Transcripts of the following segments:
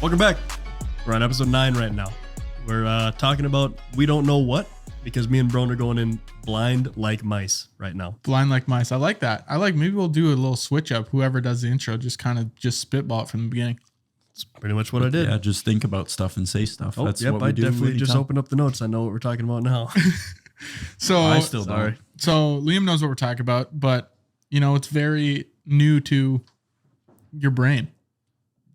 Welcome back. We're on episode 9 right now. We're talking about we don't know what because me and Broden are going in blind like mice right now. Blind like mice. I like that. Maybe we'll do a little switch up. Whoever does the intro, just spitball it from the beginning. That's pretty much what I did. Yeah, just think about stuff and say stuff. Oh, That's yep, what we I do. definitely just opened up the notes. I know what we're talking about now. So I still don't. So Liam knows what we're talking about, but it's very new to your brain.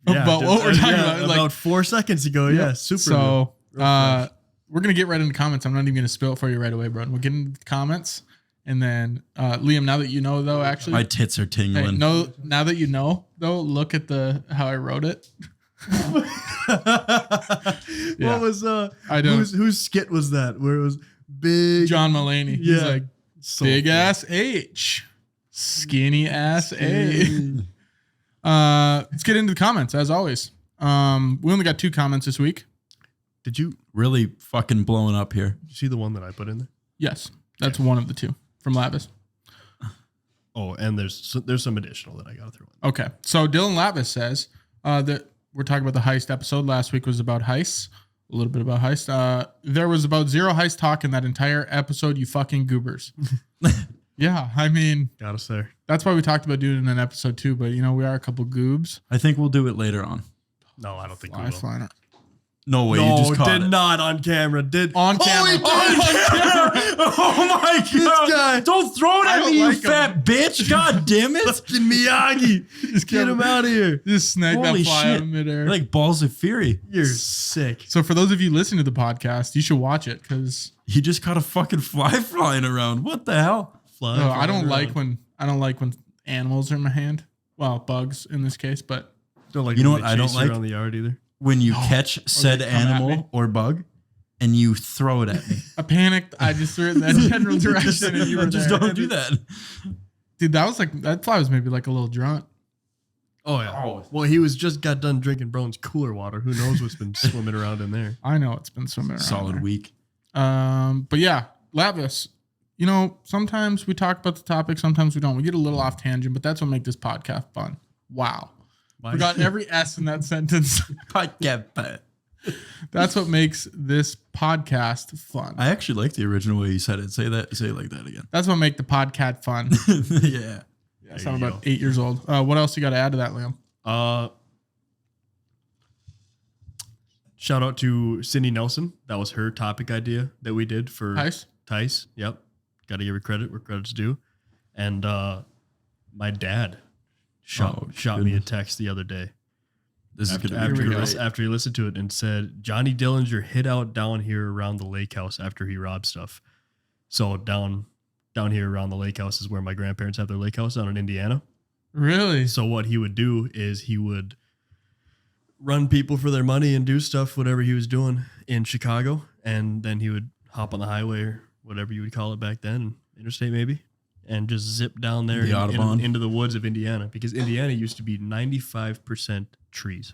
Yeah, about what we're talking about. About 4 seconds ago. Yeah, super. So we're going to get right into comments. I'm not even going to spill it for you right away, bro. We'll get into the comments. And then, Liam, now that you know, though, actually. My tits are tingling. Now that you know, though, look at how I wrote it. What was, whose skit was that? Where it was big. John Mulaney. Yeah. He's like, So big funny. ass H, skinny ass A. Let's get into the comments as always. We only got 2 comments this week. Did you Really fucking blowing up here. see the one that I put in there? Yes, that's one of the 2 from Lavis. Oh, and there's some additional that I got to throw in. Okay, so Dylan Lavis says that we're talking about the heist episode. Last week was about heists. A little bit about heist. There was about 0 heist talk in that entire episode. You fucking goobers. Yeah, I mean, Got us there. that's why we talked about doing it in episode 2. But we are a couple goobs. I think we'll do it later on. No, I don't think we Fly, will. flying. No way, No, you just caught did it. not on camera. Did On camera. Oh my god! This guy. Don't throw it I at don't me, you like him. fat bitch! God damn it! Fucking Miyagi. Just get him out of here. Just snag that Holy fly shit! out of midair. Like balls of fury. You're sick. So for those of you listening to the podcast, you should watch it because He just caught a fucking fly flying around. What the hell? Fly, I don't like when animals are in my hand. Well, bugs in this case, but Don't like You know when what they I don't chase you like? around the yard either. When you catch said they come at me? animal or bug and you throw it at me. I panicked. I just threw it in that general direction, and you were just there. don't do that. Dude, that fly was maybe like a little drunk. Oh yeah. Oh. Well, he just got done drinking Broden's cooler water. Who knows what's been swimming around in there? I know it's been swimming around. Solid there. week. But yeah, Lavis. Sometimes we talk about the topic, sometimes we don't. We get a little off tangent, but that's what makes this podcast fun. Wow. Forgot every S in that sentence. That's what makes this podcast fun. I actually like the original way you said it. Say it like that again. That's what make the podcast fun. Yeah. Yes, I'm about 8 years old. What else you got to add to that, Liam? Shout out to Cindy Nelson. That was her topic idea that we did for Tice? Yep. Got to give her credit where credit's due. And my dad shot me a text the other day. This is gonna after, be great. after he listened to it and said, Johnny Dillinger hid out down here around the lake house after he robbed stuff. So down here around the lake house is where my grandparents have their lake house down in Indiana. Really? So what he would do is he would run people for their money and do stuff, whatever he was doing in Chicago. And then he would hop on the highway or whatever you would call it back then, interstate maybe, and just zip down there The Autobahn. into the woods of Indiana, because Indiana used to be 95% trees.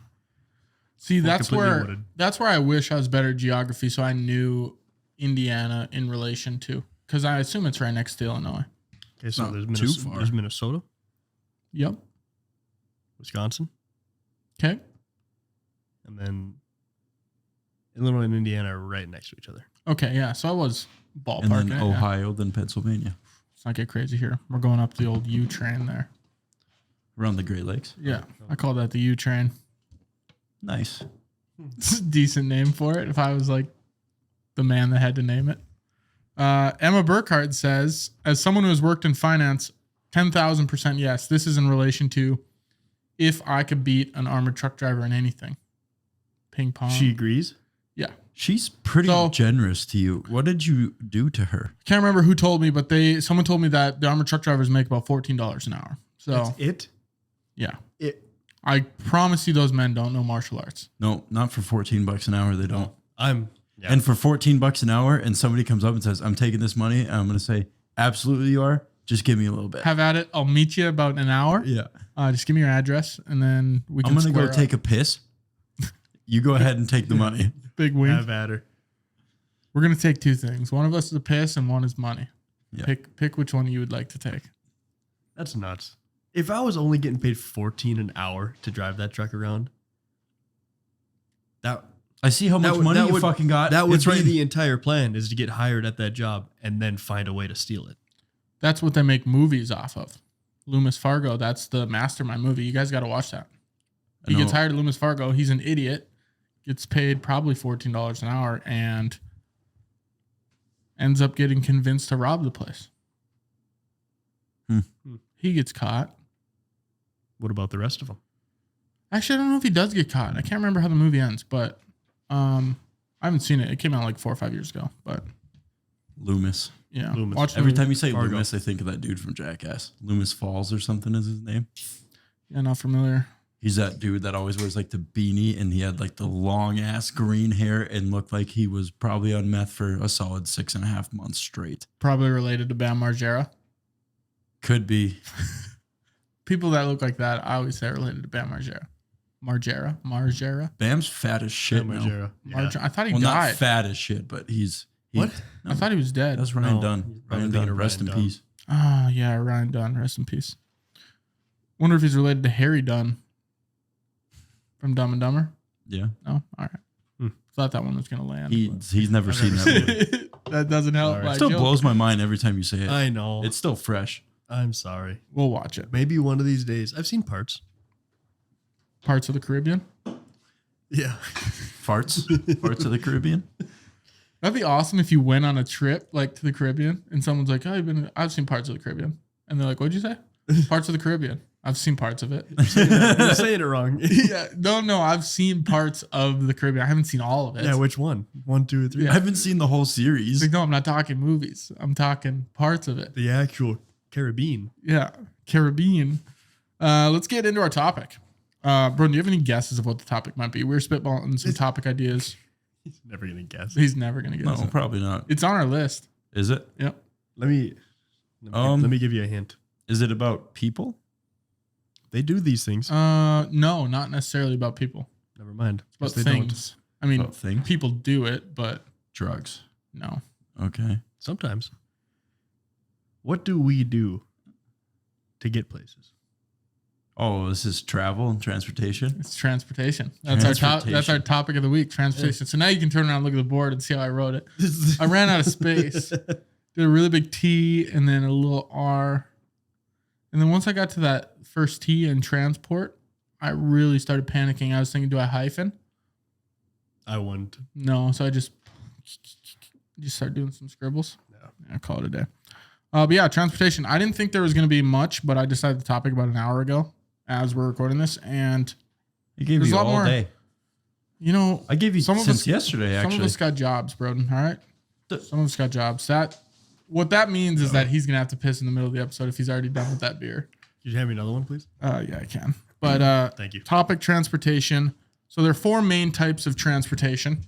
See, Well, that's completely where I wish I was better at geography so I knew Indiana in relation to, because I assume it's right next to Illinois. Okay, so Not there's, too far. there's Minnesota, Yep. Wisconsin, Okay. and then Illinois and Indiana are right next to each other. Okay, yeah. So I was ballparking. And then it, yeah. Ohio, then Pennsylvania. Let's not get crazy here. We're going up the old U train there. Around the Great Lakes. Yeah. I call that the U train. Nice. It's a decent name for it if I was like the man that had to name it. Emma Burkhardt says, as someone who has worked in finance, 10,000% yes. This is in relation to if I could beat an armored truck driver in anything. Ping pong. She agrees. Yeah. She's pretty So- generous to you. What did you do to her? Can't remember who told me, but someone told me that the armored truck drivers make about $14 an hour. So That's it. yeah. It. I promise you those men don't know martial arts. No, not for $14 an hour. They don't. Yeah. And for $14 an hour, and somebody comes up and says, "I'm taking this money," and I'm going to say, "Absolutely, you are. Just give me a little bit." Have at it. I'll meet you about an hour. Yeah. Just give me your address, and then we can I'm going to go square take up. a piss. You go ahead and take the money. Big win. Have at her. We're gonna take 2 things. One of us is a piss, and one is money. Yeah. Pick which one you would like to take. That's nuts. If I was only getting paid $14 an hour to drive that truck around, That I see how much money you fucking got. That would It's be right. the entire plan, is to get hired at that job and then find a way to steal it. That's what they make movies off of. Loomis Fargo, that's the Mastermind movie. You guys got to watch that. He gets hired at Loomis Fargo. He's an idiot. Gets paid probably $14 an hour and ends up getting convinced to rob the place. He gets caught. What about the rest of them? Actually, I don't know if he does get caught. I can't remember how the movie ends, but I haven't seen it. It came out like 4 or 5 years ago. But Loomis. yeah, Loomis. watch the Every movie. time you say Fargo. Loomis, I think of that dude from Jackass. Loomis Falls or something is his name. Yeah, not familiar. He's that dude that always wears like the beanie and he had like the long ass green hair and looked like he was probably on meth for a solid 6.5 months straight. Probably related to Bam Margera. Could be. People that look like that, I always say are related to Bam Margera. Margera. Bam's fat as shit now. Margera. Yeah. I thought he Well, not died. fat as shit, but he's What? I thought he was dead. That's Ryan No, Dunn. I'm Ryan thinking Dunn, of rest in Ryan Dunn. peace. Oh, yeah, Ryan Dunn. Rest in peace. Wonder if he's related to Harry Dunn from Dumb and Dumber. Yeah. No? All right. Thought that one was going to land. He's never seen that movie. That doesn't help. All right. my Still joke. blows my mind every time you say it. I know. It's still fresh. I'm sorry. We'll watch it. Maybe one of these days. I've seen parts. Parts of the Caribbean. Yeah. Farts. Farts of the Caribbean. That'd be awesome if you went on a trip like to the Caribbean and someone's like, "Oh, I've seen parts of the Caribbean," and they're like, "What'd you say?" Parts of the Caribbean. I've seen parts of it. You're saying it wrong. Yeah, no, I've seen parts of the Caribbean. I haven't seen all of it. Yeah, which one? 1, 2, 3. I haven't seen the whole It's series. like, no, I'm not talking movies. I'm talking parts of it. The actual Caribbean. Yeah, Caribbean. Let's get into our topic. Broden, do you have any guesses of what the topic might be? We're spitballing some topic ideas. He's never gonna guess. He's never gonna guess No, it. probably not. It's on our list. Is it? Yep. Let me give you a hint. Is it about people? They do these things. No, not necessarily about people. Never mind. It's about Guess they don't. things. I mean, About things? people do it, but Drugs. no. Okay. Sometimes. What do we do to get places? Oh, this is travel and transportation. It's transportation. That's our topic of the week, transportation. So now you can turn around and look at the board and see how I wrote it. I ran out of space. Did a really big T and then a little R. And then once I got to that first T in transport, I really started panicking. I was thinking, do I hyphen? I wouldn't. No. So I just start doing some scribbles. Yeah. I call it a day. But yeah, transportation. I didn't think there was going to be much, but I decided the topic about an hour ago as we're recording this. And, I gave There's you a lot all more. day. you know, I gave you Some of since us- yesterday, some of actually. us got jobs, Broden. All right. Some of us got jobs. What that means is that he's going to have to piss in the middle of the episode if he's already done with that beer. Could you have me another one, please? Yeah, I can. But Thank you. topic transportation. So there are 4 main types of transportation.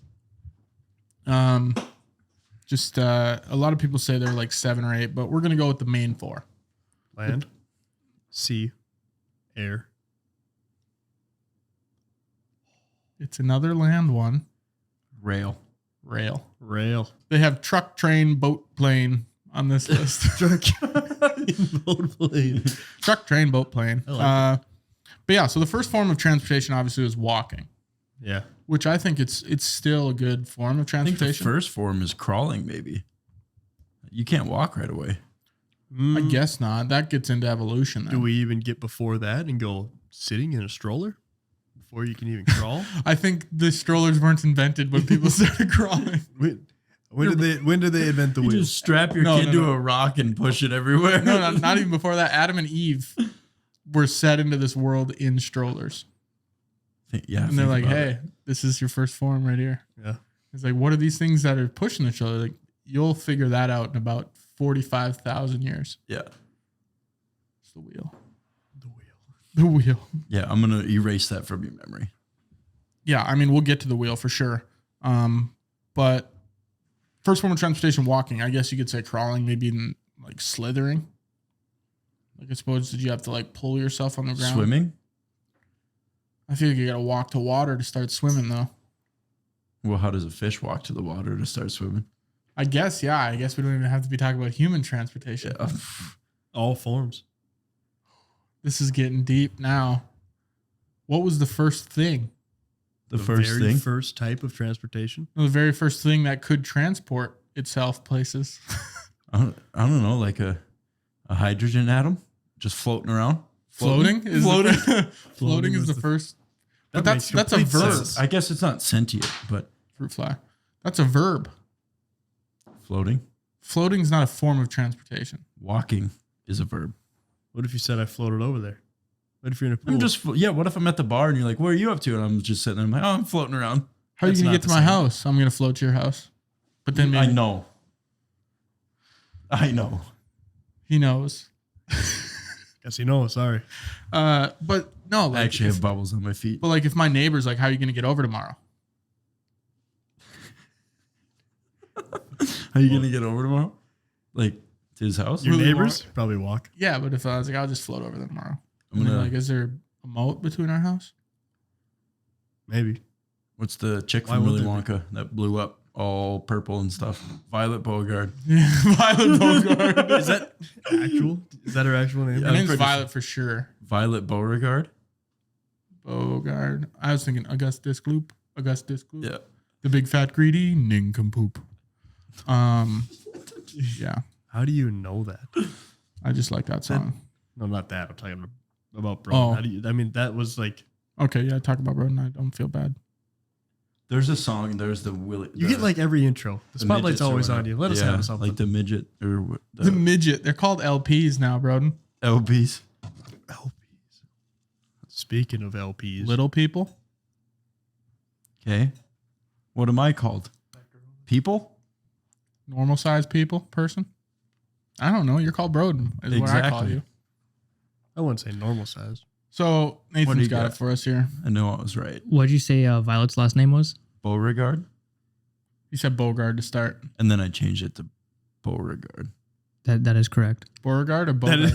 Just a lot of people say there are like 7 or 8, but we're gonna go with the main 4. Land, sea, air. It's another land one. Rail. Rail. Rail. They have truck, train, boat, plane on this list. Truck. Boat plane. Truck, train, boat, plane. I like But yeah, so the first form of transportation obviously is walking, Yeah. which I think it's still a good form of I think the transportation. first form is crawling, maybe. You can't walk right away. I guess not. That gets into evolution then. Do we even get before that and go sitting in a stroller before you can even crawl? I think the strollers weren't invented when people started crawling. When did they invent the You wheel? just strap your No, kid no, to no. a rock and push it everywhere. No, not even before that. Adam and Eve were set into this world in strollers. Yeah. And they're think like, about hey, it. this is your first form right here. Yeah. It's like, what are these things that are pushing the stroller? Like, you'll figure that out in about 45,000 years. Yeah. It's the wheel. The wheel. The wheel. Yeah. I'm going to erase that from your memory. Yeah, I mean, we'll get to the wheel for sure. But first form of transportation, walking. I guess you could say crawling, maybe even like slithering. Like, I suppose, did you have to like pull yourself on the ground? Swimming? I feel like you got to walk to water to start swimming, though. Well, how does a fish walk to the water to start swimming? I guess, yeah. I guess we don't even have to be talking about human transportation. Yeah. All forms. This is getting deep now. What was the first thing? The first very thing. first type of transportation. The very first thing that could transport itself places. I don't know, like a hydrogen atom just floating around. Floating is Floating. floating is the first. But That that's makes a complete verb. sense. I guess it's not sentient, but Fruit fly. That's a verb. floating. Floating is not a form of transportation. Walking is a verb. What if you said I floated over there? What if you're in a pool? I'm just, what if I'm at the bar and you're like, what are you up to? And I'm just sitting there, I'm like, oh, I'm floating around. How are you That's gonna not get to the my same. house? I'm gonna float to your house. But then I maybe know. he knows. Guess you know. Sorry. But no, I like actually if, have bubbles on my feet. but like if my neighbor's like, how are you gonna get over tomorrow? How are you going to get over tomorrow? Like to his house? Your Really neighbors probably walk. Yeah, but if I was like, I'll just float over there tomorrow. I'm And then gonna- like, is there a moat between our house? Maybe. What's the chick Why from would Willy there Wonka that blew up all purple and stuff? Violet Beauregard. Yeah, Violet Beauregard. Is that actual? Is that her actual name? Her I'm name's pretty Violet for sure. Violet Beauregard? Beauregard. I was thinking Augustus Gloop. Augustus Gloop. Yeah. The big fat greedy nincompoop. Yeah. How do you know that? I just like that song. No, not that. I'm talking about Broden. Oh. How do you? I mean, that was like Okay, yeah, talk about Broden. I don't feel bad. There's a song. There's the Willy. you get like every intro. The spotlight's midgets or always on whatever. you. Let us Yeah, have something. like the midget or what- The midget. They're called LPs now, Broden. LBs. LPs. Speaking of LPs, Little people. Okay. What am I called? People? Normal sized people. Person. I don't know. You're called Broden is what I call Exactly. you. I wouldn't say normal size. So What do Nathan's you got got? it for us here. I know I was right. What'd you say Violet's last name was? Beauregard. He said Beauregard to start. And then I changed it to Beauregard. That is correct. Beauregard or That Beauregard?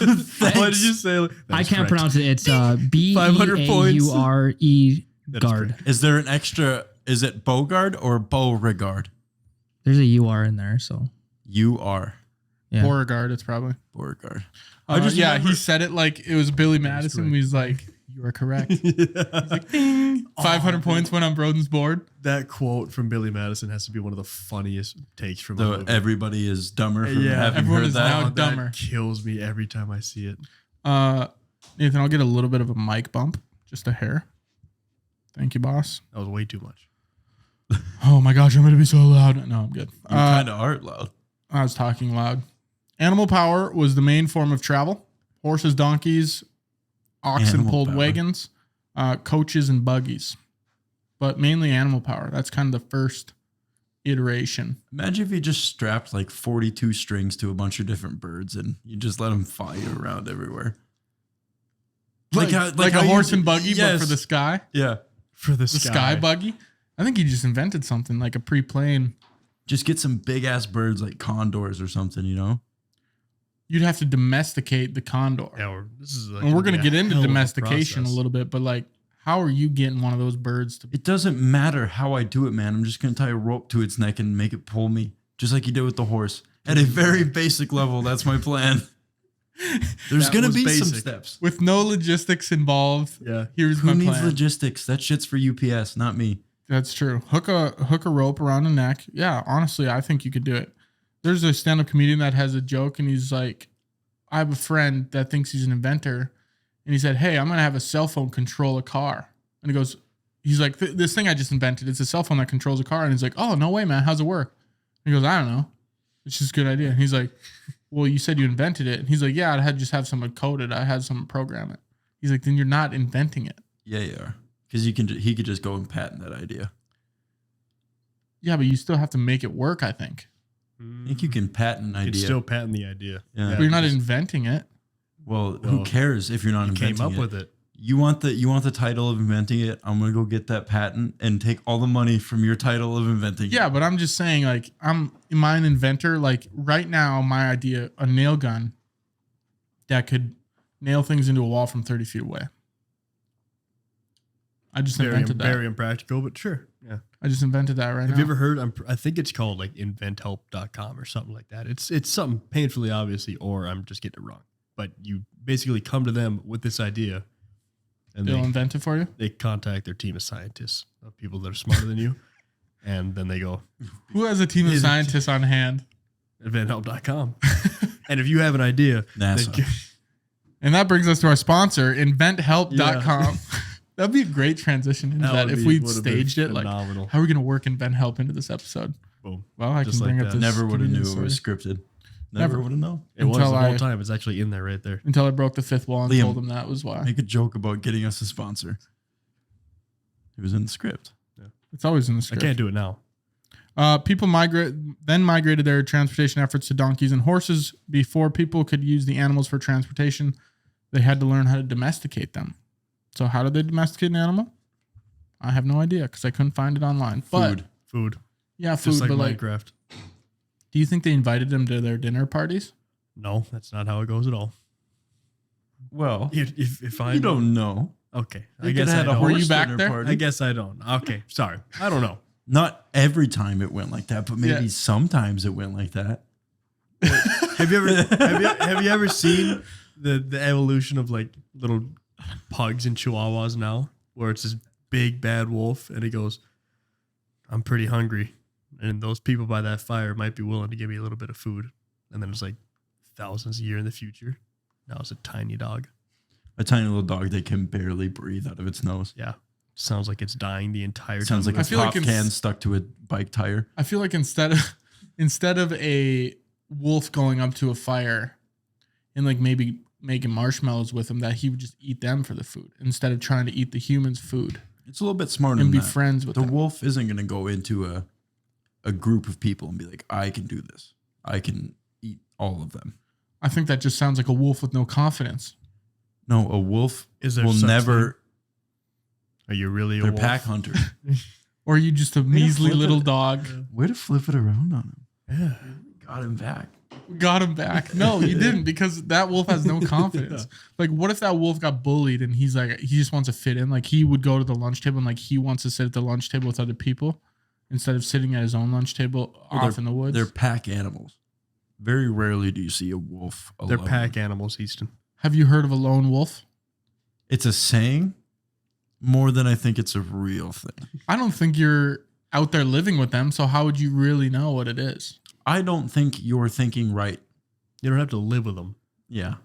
is, what did you say? I can't pronounce it. It's B 500 E A points. U R E That is guard. correct. Is there an extra? Is it Beauregard or Beauregard? There's a U R in there, so You are yeah. Beauregard, it's probably. Beauregard. I just remember- he said it like it was Billy Madison. correct. He's like, you are correct. Yeah. 500 points went on Broden's board. That quote from Billy Madison has to be one of the funniest takes from a So movie. everybody is dumber from Yeah, having everyone heard is that. now Oh, dumber. that kills me every time I see it. Nathan, I'll get a little bit of a mic bump, just a hair. Thank you, boss. That was way too much. Oh my gosh, I'm gonna be so loud. No, I'm good. You kind of are loud. I was talking loud. Animal power was the main form of travel. Horses, donkeys, oxen Animal pulled power. wagons, coaches, and buggies. But mainly animal power. That's kind of the first iteration. Imagine if you just strapped like 42 strings to a bunch of different birds and you just let them fly you around everywhere. Like how a you horse do- and buggy, but Yes. for the sky. Yeah. For the The sky buggy. I think he just invented something like a pre-plane. Just get some big ass birds like condors or something, you know? You'd have to domesticate the condor. Yeah, this is like And we're going to be a get into hell of a domestication a process. little bit, but like, how are you getting one of those birds to It doesn't matter how I do it, man. I'm just going to tie a rope to its neck and make it pull me, just like you did with the horse. At a very basic level, that's my plan. There's That going to was be some basic. steps. with no logistics involved? Yeah. Here's Who my needs plan. logistics? That shit's for UPS, not me. That's true. Hook a rope around the neck. Yeah, honestly, I think you could do it. There's a stand-up comedian that has a joke, and he's like, I have a friend that thinks he's an inventor, and he said, hey, I'm going to have a cell phone control a car. And he goes, he's like, this thing I just invented, it's a cell phone that controls a car. And he's like, oh, no way, man. How's it work? And he goes, I don't know. It's just a good idea. And he's like, well, you said you invented it. And he's like, yeah, I had just have someone code it. I had someone program it. He's like, then you're not inventing it. Yeah, you are. Because he could just go and patent that idea. Yeah, but you still have to make it work, I think. I think you can patent an You can idea. still patent the idea. Yeah. But you're not because inventing it. Well, Well, who cares if you're not you inventing came up it? with it. You want the title of inventing it. I'm gonna go get that patent and take all the money from your title of inventing Yeah, it. but I'm just saying, like, am I an inventor? Like, right now, my idea, a nail gun that could nail things into a wall from 30 feet away. I just invented that. Very impractical, but sure. Yeah. I just invented that right now. Have you ever heard? I think it's called like inventhelp.com or something like that. It's something painfully obviously, or I'm just getting it wrong. But you basically come to them with this idea, and They'll invent it for you. they contact their team of scientists, of people that are smarter than you, and then they go Who has a team of Is it- scientists on hand? inventhelp.com. And if you have an idea, NASA. then And that brings us to our sponsor, inventhelp.com. Yeah. That'd be a great transition into that, if we staged it. Like, phenomenal. how are we going to work Invent Help into this episode? Boom. Well, I Just can bring like up that. this. Never would have knew convenience it was store. scripted. Never. Never would have known. It was the Until whole I- time. It's actually in there right there. Until I broke the fifth wall and Liam. told him that was why. Make a joke about getting us a sponsor. It was in the script. It's always in the I script. can't do it now. People migrated their transportation efforts to donkeys and horses. Before people could use the animals for transportation, they had to learn how to domesticate them. So how did they domesticate an animal? I have no idea because I couldn't find it online. But Food. yeah, food. Just like but like, Minecraft. do you think they invited them to their dinner parties? No, that's not how it goes at all. Well, If I you don't know. Okay. They I guess could I have had a don't. Were you horse back dinner there? party. I guess I don't. Okay. Sorry. I don't know. Not every time it went like that, but maybe Yeah. sometimes it went like that. Have you ever seen the evolution of like little pugs and chihuahuas now, where it's this big bad wolf and it goes, I'm pretty hungry, and those people by that fire might be willing to give me a little bit of food, and then it's like thousands a year in the future. Now it's a tiny dog. A tiny little dog that can barely breathe out of its nose. Yeah, sounds like it's dying the entire Sounds time. like I a feel like pop it's- can stuck to a bike tire. I feel like instead of a wolf going up to a fire and like maybe making marshmallows with him, that he would just eat them for the food instead of trying to eat the humans' food It's a little bit smarter and than be that. friends with The them. wolf isn't going to go into a group of people and be like, I can do this. I can eat all of them. I think that just sounds like a wolf with no confidence. No, a wolf Is there will such never. Are you really a They're wolf? pack hunters. Or are you just a measly flip little it. dog? Way to flip it around on him. Yeah. Got him back. Got him back. No, you didn't, because that wolf has no confidence. Like, what if that wolf got bullied and he's like, he just wants to fit in? Like, he would go to the lunch table and like he wants to sit at the lunch table with other people instead of sitting at his own lunch table off in the woods. They're pack animals. Very rarely do you see a wolf alone. They're pack animals, Easton. Have you heard of a lone wolf? It's a saying more than I think it's a real thing. I don't think you're out there living with them, so how would you really know what it is? I don't think you're thinking right. You don't have to live with them, Yeah.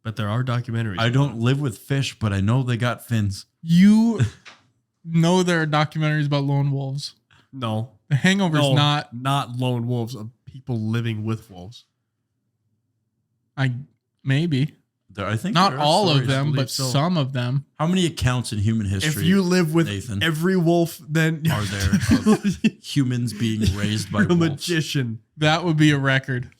but there are documentaries. I don't live with fish, but I know they got fins. You know there are documentaries about lone wolves. No. The Hangover's No, not. lone wolves, of people living with wolves. Maybe I think not there are all of stories. them, believe but so. some of them. How many accounts in human history If you live with Nathan, every wolf, then are there of humans being raised by you're a wolves? magician. That would be a record.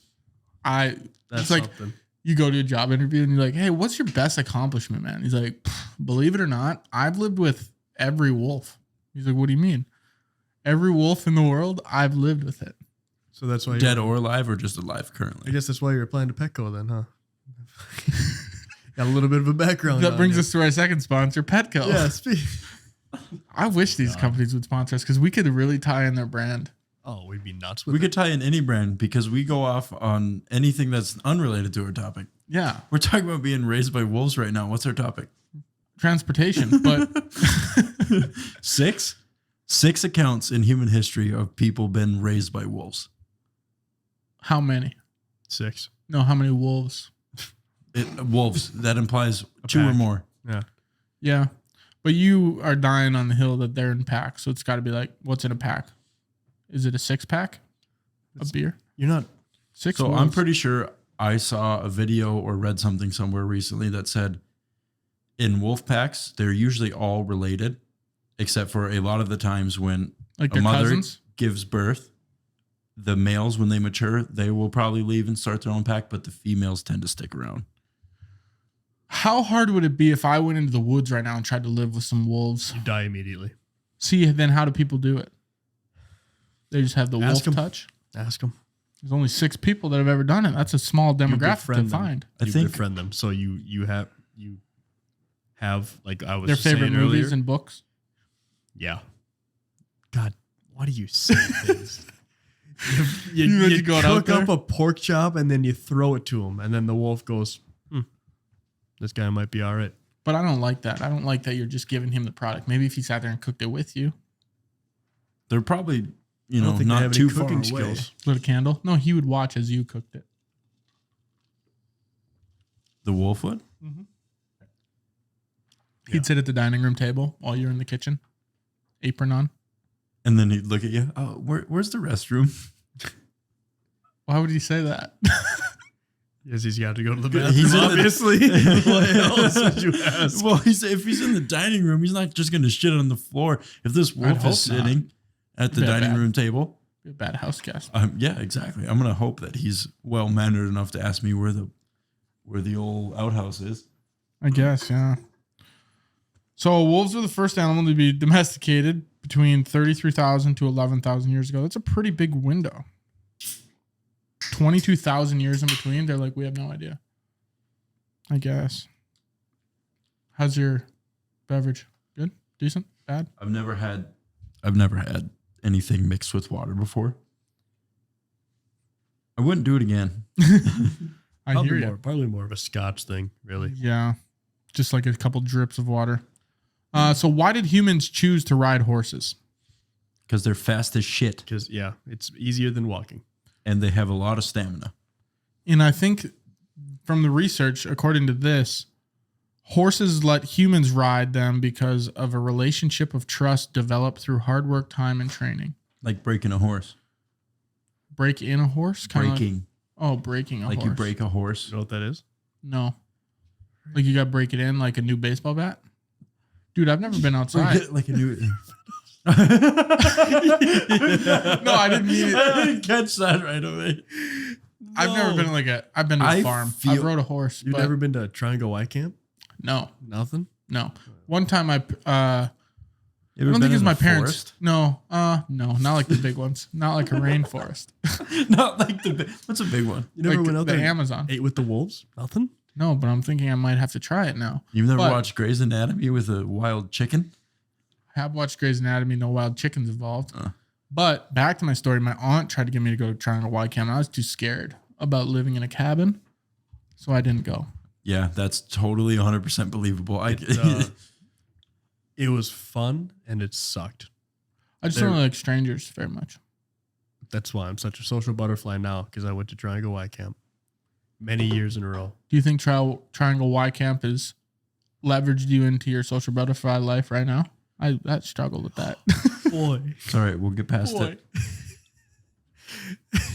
That's It's like something. you go to a job interview and you're like, "Hey, what's your best accomplishment, man?" He's like, "Believe it or not, I've lived with every wolf." He's like, "What do you mean? Every wolf in the world, I've lived with it." So that's why Dead or alive, or just alive I currently? guess that's why you're applying to Petco then, huh? Got a little bit of a background. That on brings you. us to our second sponsor, Petco. Yeah. I wish these companies would sponsor us because we could really tie in their brand. Oh, we'd be nuts with We it. could tie in any brand because we go off on anything that's unrelated to our topic. Yeah, We're talking about being raised by wolves right now. What's our topic? transportation, but Six accounts in human history of people been raised by wolves. how many? 6. No, how many wolves? Wolves. That implies A two or pack. more. Yeah. Yeah, but you are dying on the hill that they're in packs, so it's got to be like, what's in a pack? Is it a 6-pack of beer? You're not. 6 So wolves. I'm pretty sure I saw a video or read something somewhere recently that said in wolf packs, they're usually all related, except for a lot of the times when like a their mother cousins. gives birth, the males, when they mature, they will probably leave and start their own pack, but the females tend to stick around. How hard would it be if I went into the woods right now and tried to live with some wolves? You die immediately. See, then how do people do it? They just have the Ask wolf 'em. touch. Ask them. There's only 6 people that have ever done it. That's a small demographic to befriend them. find. I You think befriend them. So you have like I was Their just favorite saying movies earlier. and books. Yeah. God, why do you say things? you You imagine going out cook up there? a pork chop and then you throw it to him, and then the wolf goes, "This guy might be all right." But I don't like that. I don't like that you're just giving him the product. Maybe if he sat there and cooked it with you. They're probably, I don't think they not have any too far cooking away. skills. Lit a candle. No, he would watch as you cooked it. The wolf would? He'd sit at the dining room table while you're in the kitchen, apron on. And then he'd look at you. Oh, where's the restroom? Why would he say that? Yes, he's got to go to the bathroom. He's in the- obviously. What else would you ask? Well, if he's in the dining room, he's not just going to shit on the floor. If this wolf hope is sitting at the Yeah, dining bad. room table, Be a bad house guest. yeah, exactly. I'm going to hope that he's well mannered enough to ask me where the old outhouse is. I guess, yeah. So wolves were the first animal to be domesticated between 33,000 to 11,000 years ago. That's a pretty big window. 22,000 years in between. They're like, we have no idea. I guess. How's your beverage? Good? Decent? Bad? I've never had anything mixed with water before. I wouldn't do it again. I hear you. Probably more of a Scotch thing, really. Yeah. Just like a couple drips of water. So why did humans choose to ride horses? Because they're fast as shit Because, yeah, it's easier than walking. and they have a lot of stamina. And I think from the research, according to this, horses let humans ride them because of a relationship of trust developed through hard work, time, and training. Like breaking a horse. Break in a horse? Kinda Breaking. breaking a Like horse. you break a horse. You know what that is? No. Like you got to break it in like a new baseball bat? Dude, I've never been outside. Like a new. No, I didn't mean it. I didn't catch that right away. I've never been I've been to a I farm. feel- I've rode a horse. You've but never been to Triangle Y Camp? No, Nothing? no. One time I You I ever don't think been it's in my a parents. forest? No, no, not like the big ones. Not like a rainforest. Not like what's a big one? You never Like went out the there and Amazon. ate with the wolves? Nothing? No, but I'm thinking I might have to try it now. You've never But- watched Grey's Anatomy with a wild chicken? I have watched Grey's Anatomy, no wild chickens involved. Uh. But back to my story, my aunt tried to get me to go to Triangle Y Camp. And I was too scared about living in a cabin, so I didn't go. Yeah, that's totally 100% believable. It was fun and it sucked. I just There- don't like strangers very much. That's why I'm such a social butterfly now, because I went to Triangle Y Camp many years in a row. Do you think Triangle Y Camp has leveraged you into your social butterfly life right now? I struggled with that. Boy. It's all right. We'll get past Boy. it.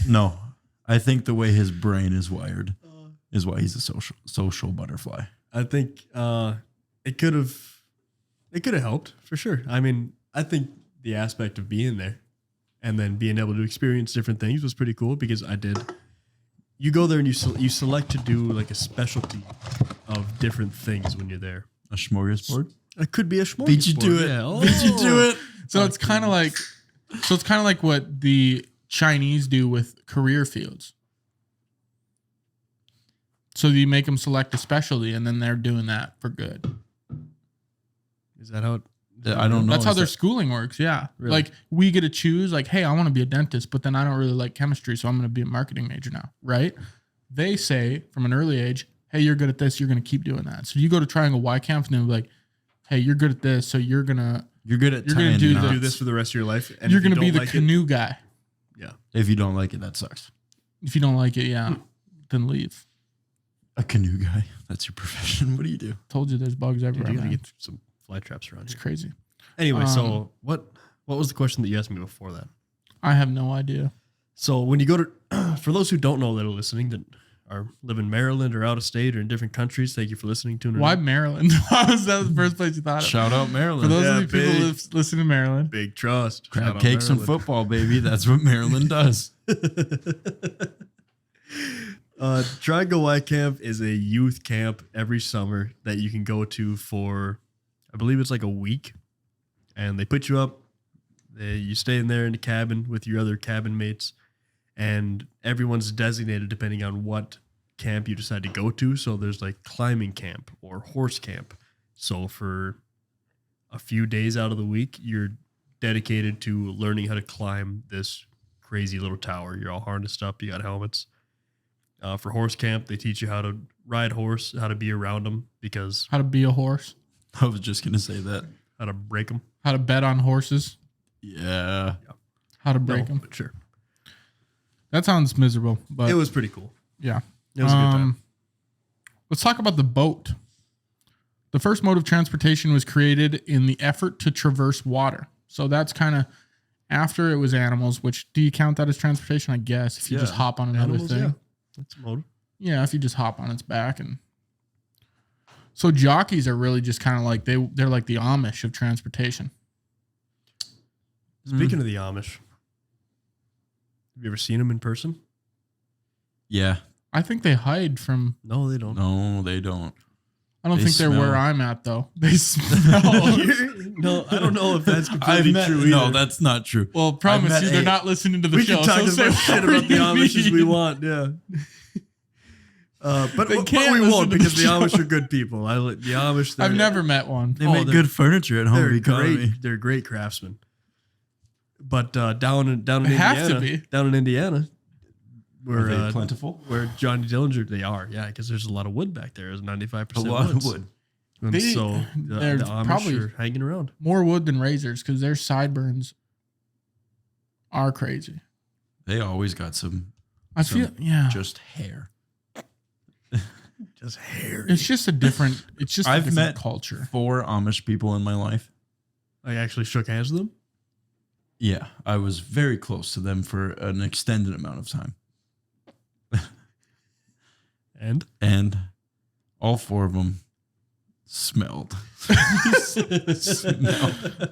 No, I think the way his brain is wired is why he's a social butterfly. I think it could have helped for sure. I mean, I think the aspect of being there and then being able to experience different things was pretty cool because I did. You go there and you select to do like a specialty of different things when you're there. A smorgasbord? It could be a smorgasbord. Beat you to it. Yeah. Oh. Beat you to it. So it's kind of like what the Chinese do with career fields. So you make them select a specialty, and then they're doing that for good. Is that how it? I don't know. That's how Is their that- schooling works. Yeah, Really? like we get to choose. Like, hey, I want to be a dentist, but then I don't really like chemistry, so I'm going to be a marketing major now. Right? They say from an early age, hey, you're good at this. You're going to keep doing that. So you go to Triangle Y Camp, and they're like, hey, you're good at this, so you're gonna You're good at You're gonna tying do knots. Do this for the rest of your life. And you're if you gonna be don't the like canoe guy. Yeah. If you don't like it, that sucks. If you don't like it, yeah, then leave. A canoe guy. That's your profession. What do you do? Told you there's bugs Dude, everywhere. you gotta Man. get some fly traps around It's here. crazy. Anyway, so what was the question that you asked me before that? I have no idea. So when you go to, for those who don't know that are listening that live in Maryland or out of state or in different countries, thank you for listening to. Why Maryland? Why was that the first place you thought of? Shout out For Maryland. those Yeah, of you people big. who listen to Maryland, Big trust. Crab Shout out cakes and Maryland. football, baby. That's what Maryland does. Triangle Y Camp is a youth camp every summer that you can go to for, I believe it's like a week, and they put you up. You stay in there in the cabin with your other cabin mates, and everyone's designated depending on what camp you decide to go to. So there's like climbing camp or horse camp. So for a few days out of the week, you're dedicated to learning how to climb this crazy little tower. You're all harnessed up. You got helmets. For horse camp, they teach you how to ride horse, how to be around them, because How to be a horse. I was just gonna say that. how to break them. How to bet on horses. Yeah. How to break them. But sure. That sounds miserable, but It was pretty cool. yeah. It was a good time. Let's talk about the boat. The first mode of transportation was created in the effort to traverse water. So that's kind of after it was animals, which do you count that as transportation? I guess if you just Yeah. hop on another Animals, thing. yeah. That's a mode. Yeah, if you just hop on its back. And so jockeys are really just kind of like they're like the Amish of transportation. Speaking of the Amish, have you ever seen them in person? Yeah. I think they hide from. No, they don't. No, they don't. I don't They think they're smell. where I'm at though. They smell. No, I don't know if that's completely true either. No, that's not true. Well, promise met you, they're a- not listening to the We show. can talk so as say much shit whatever about the you Amish as we mean. want, yeah. But They but can't we listen won't to the because the show. Amish are good people. The Amish, I've never met one. They Oh, make they're- good furniture at home they're economy. great. They're great craftsmen. But down in They Indiana, have to be. down in Indiana, Are they where plentiful? where Johnny Dillinger, they are, yeah, because there's a lot of wood back there. There's 95% A lot woods. of wood. And They- so they're the Amish probably- are hanging around. More wood than razors because their sideburns are crazy. They always got some I Some feel just hair. Just hair. it's just a different. It's just a I've different met culture. 4 Amish people in my life. I actually shook hands with them. Yeah, I was very close to them for an extended amount of time. And all 4 of them smelled.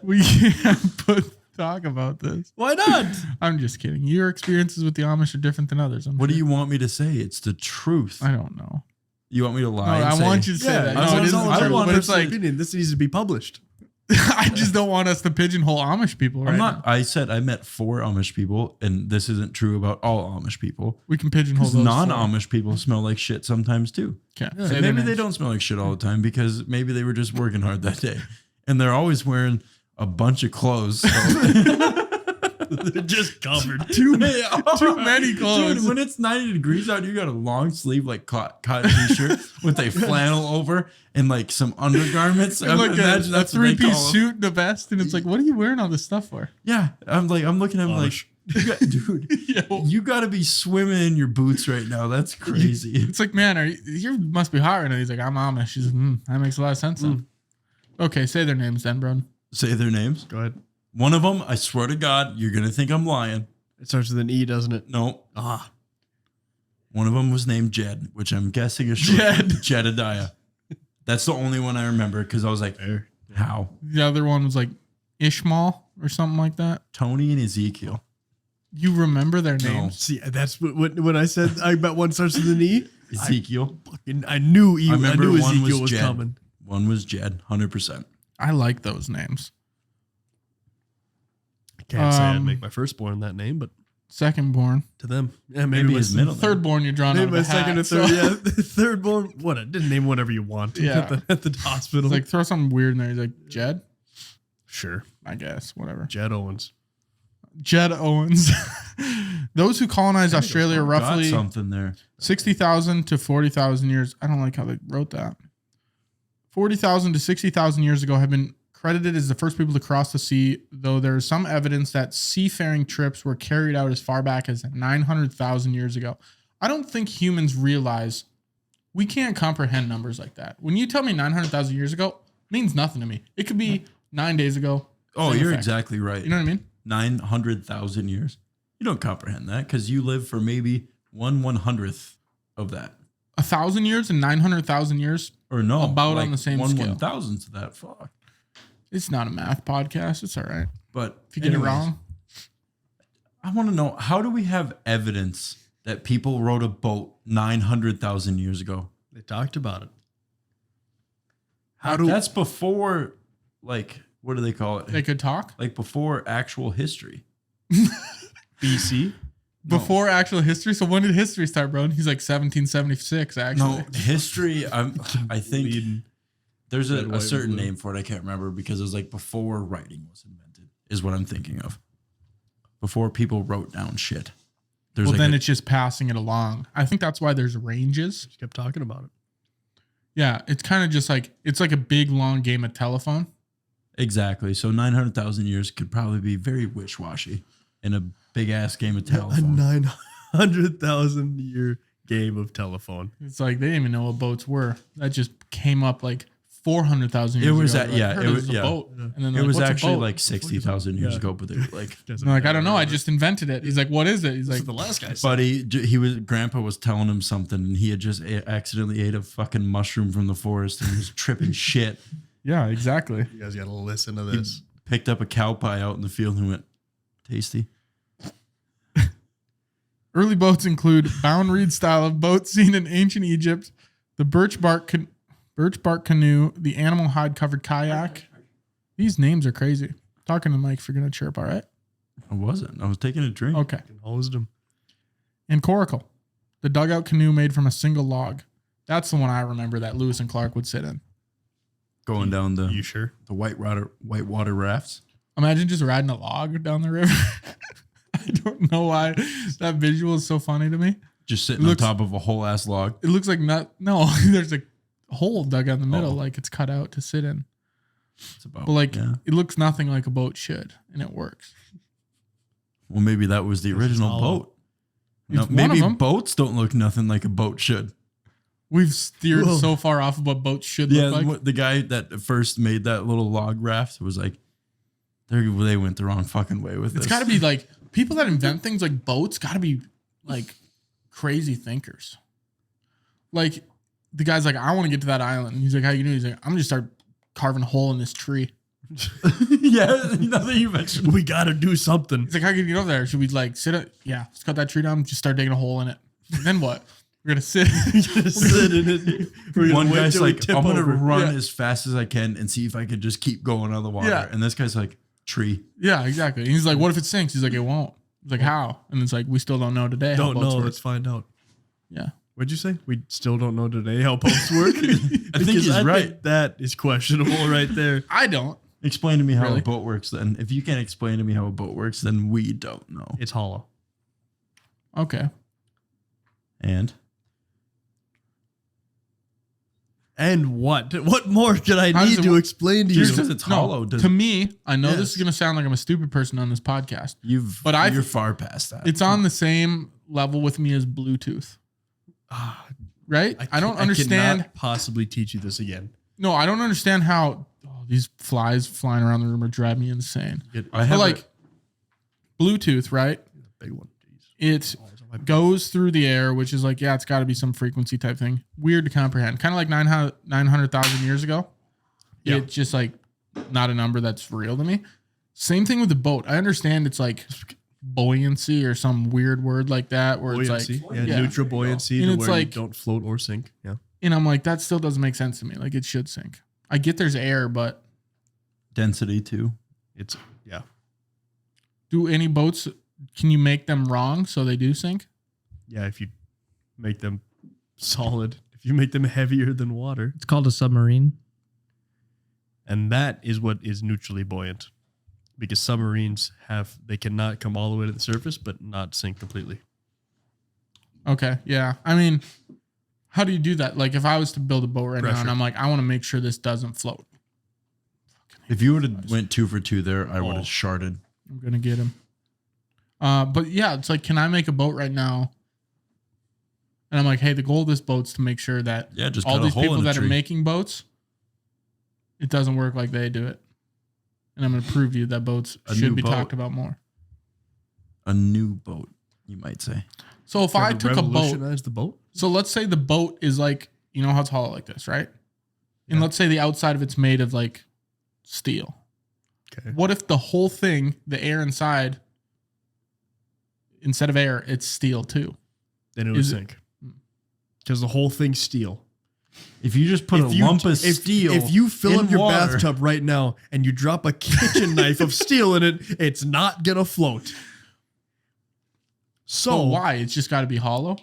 We can't talk about this. Why not? I'm just kidding. Your experiences with the Amish are different than others. What do you want me to say? It's the truth. I don't know. You want me to lie? No, and I say, want you to say that. I No, want it someone- isn't I true, want but it's personal like opinion. This needs to be published. I just don't want us to pigeonhole Amish people. Right I'm not. now. I said I met 4 Amish people, and this isn't true about all Amish people. We can pigeonhole Because those. non-Amish people smell like shit sometimes too. Okay. Yeah, Say their Maybe they names. don't smell like shit all the time because maybe they were just working hard that day, and they're always wearing a bunch of clothes. So. They're just covered. Too many clothes. Dude, when it's 90 degrees out, you got a long sleeve like cotton t-shirt with a flannel over and like some undergarments. And like Imagine a that's what they call three-piece them. suit and a vest, and it's like, what are you wearing all this stuff for? Yeah, I'm looking at him like, dude, you got to be swimming in your boots right now. That's crazy. It's like, man, you must be hot right now. He's like, I'm Amish. He's like, that makes a lot of sense. Then. Okay, say their names then, bro. Say their names. Go ahead. One of them, I swear to God, you're gonna think I'm lying. It starts with an E, doesn't it? No, Ah. one of them was named Jed, which I'm guessing is short Jed. for Jedediah. That's the only one I remember because I was like, Fair. how? The other one was like Ishmael or something like that. Tony and Ezekiel. You remember their No. names? See, that's what when I said I bet one starts with an E. Ezekiel. I knew I remember one Ezekiel was Jed. coming. One was Jed, 100%. I like those names. Can't say I'd make my firstborn that name, but Second born. to them, yeah, Maybe my his middle name. Third born, you're drawn out Maybe of my a second hat, or third. so- Yeah, third born. What? Didn't name whatever you want. Yeah. at the hospital. It's like, throw something weird in there. He's like, Jed? sure, I guess. Whatever. Jed Owens. Jed Owens. Those who colonized Australia Got roughly something there. 60,000 to 40,000 years. I don't like how they wrote that. 40,000 to 60,000 years ago have been credited as the first people to cross the sea, though there is some evidence that seafaring trips were carried out as far back as 900,000 years ago. I don't think humans realize we can't comprehend numbers like that. When you tell me 900,000 years ago, it means nothing to me. It could be 9 days ago. Oh, Same you're effect. exactly right. You know what I mean? 900,000 years. You don't comprehend that because you live for maybe 1/100th of that. 1,000 years and 900,000 years. Or no. About on the same scale. 1/1000th of that. Fuck. It's not a math podcast. It's all right. But If you get it anyways, wrong, I want to know, how do we have evidence that people rode a boat 900,000 years ago? They talked about it. That's before, like, what do they call it? they could talk. Like before actual history. BC? Before actual history. So when did history start, bro? He's like 1776, actually. No, history, I think Leading. there's Red, white, a certain blue. name for it. I can't remember because it was like before writing was invented, is what I'm thinking of. Before people wrote down shit. There's Well, like then it's just passing it along. I think that's why there's ranges. Just kept talking about it. Yeah, it's kind of just like it's like a big long game of telephone. Exactly. So 900,000 years could probably be very wish-washy in a big ass game of A telephone. 900,000 year game of telephone. It's like they didn't even know what boats were. That just came up like 400,000 It years was ago. at- They're yeah, like, I heard it there was- a yeah. boat. And then It they're like, was "What's a actually boat?" like 60,000 years Yeah. ago, but they were like, I'm like, I don't know. I just invented it. He's like, what is it? He's This like, is the last guy. buddy, grandpa was telling him something and he had just accidentally ate a fucking mushroom from the forest and he was tripping shit. yeah, exactly. You guys got to listen to He this. picked up a cow pie out in the field and went, tasty. Early boats include bound reed style of boat seen in ancient Egypt, the birch bark canoe, the animal hide covered kayak. These names are crazy. Talking to Mike if you're gonna chirp, all right? I wasn't. I was taking a drink. Okay. Hosed him. And coracle, the dugout canoe made from a single log. That's the one I remember that Lewis and Clark would sit in. Going down the You sure? whitewater rafts. Imagine just riding a log down the river. I don't know why that visual is so funny to me. Just sitting Looks- on top of a whole ass log. It looks like no, there's a hole dug out in the middle, Oh. like it's cut out to sit in. It's about, But like yeah. it looks nothing like a boat should, and it works. Well, maybe that was the This is original hollow. boat. No, It's one of maybe them. boats don't look nothing like a boat should. We've steered Whoa. so far off of what boats should Yeah, look like. the guy that first made that little log raft was like, they went the wrong fucking way with this. It's got to be like people that invent things like boats. Got to be like crazy thinkers. Like the guy's like, I want to get to that island. He's like, how you doing? He's like, I'm gonna just start carving a hole in this tree. Yeah, now that you mentioned. We got to do something. He's like, how can you get over there? Should we like sit it? Yeah, let's cut that tree down. Just start digging a hole in it. Then what? We're gonna sit. Just sit in it. We're gonna One wait guy's till we like, tip I'm gonna over. run Yeah. as fast as I can and see if I can just keep going on the water. Yeah. And this guy's like, tree. Yeah, exactly. And he's like, what if it sinks? He's like, it won't. He's like, how? And it's like, we still don't know today. Don't how boats know. work. Let's find out. Yeah. What'd you say? We still don't know today how boats work. I think he's right. That is questionable right there. I don't. Explain to me how Really? a boat works then. If you can't explain to me how a boat works, then we don't know. It's hollow. Okay. And And what? What more could I How does need it to work? explain to Just you? because it's hollow No, doesn't. to me, I know this Yes. is going to sound like I'm a stupid person on this podcast. But I- you're far past that. It's on the same level with me as Bluetooth, Ah, right? I don't I understand. cannot possibly teach you this again. No, I don't understand how these flies flying around the room are driving me insane. I But have like Bluetooth, right? Big one. Jeez. It goes through the air, which is like, yeah, it's got to be some frequency type thing. Weird to comprehend. Kind of like 900,000 years ago. Yeah. It's just like not a number that's real to me. Same thing with the boat. I understand it's like buoyancy or some weird word like that where Buoyancy. it's like, yeah, neutral buoyancy And to it's where like- you don't float or sink. Yeah. and I'm like, that still doesn't make sense to me. Like it should sink. I get there's air, but density too. It's yeah. do any boats, can you make them wrong so they do sink? Yeah, if you make them solid, if you make them heavier than water. It's called a submarine. And that is what is neutrally buoyant. Because submarines they cannot come all the way to the surface, but not sink completely. Okay. Yeah. I mean, how do you do that? Like if I was to build a boat right now and Pressure. I'm like, I want to make sure this doesn't float. If you would have went 2 for 2 there, I would Oh. have sharded. I'm gonna get him. But yeah, it's like, can I make a boat right now? And I'm like, hey, the goal of this boat's to make sure that Yeah, just all cut a these hole people in a that are tree. making boats, it doesn't work like they do it. And I'm gonna prove to you that boats A should new be boat. talked about more. A new boat, you might say. So if I took a boat, Revolutionize the boat. so let's say the boat is like, you know how it's hollow like this, right? And Yeah. let's say the outside of it's made of like steel. Okay. What if the whole thing, the air inside, instead of air, it's steel too? Then it would Is it- sink. Because the whole thing's steel. If you just put a lump of steel, If you fill in up your water- bathtub right now and you drop a kitchen knife of steel in it, it's not gonna float. So So why? It's just got to be hollow.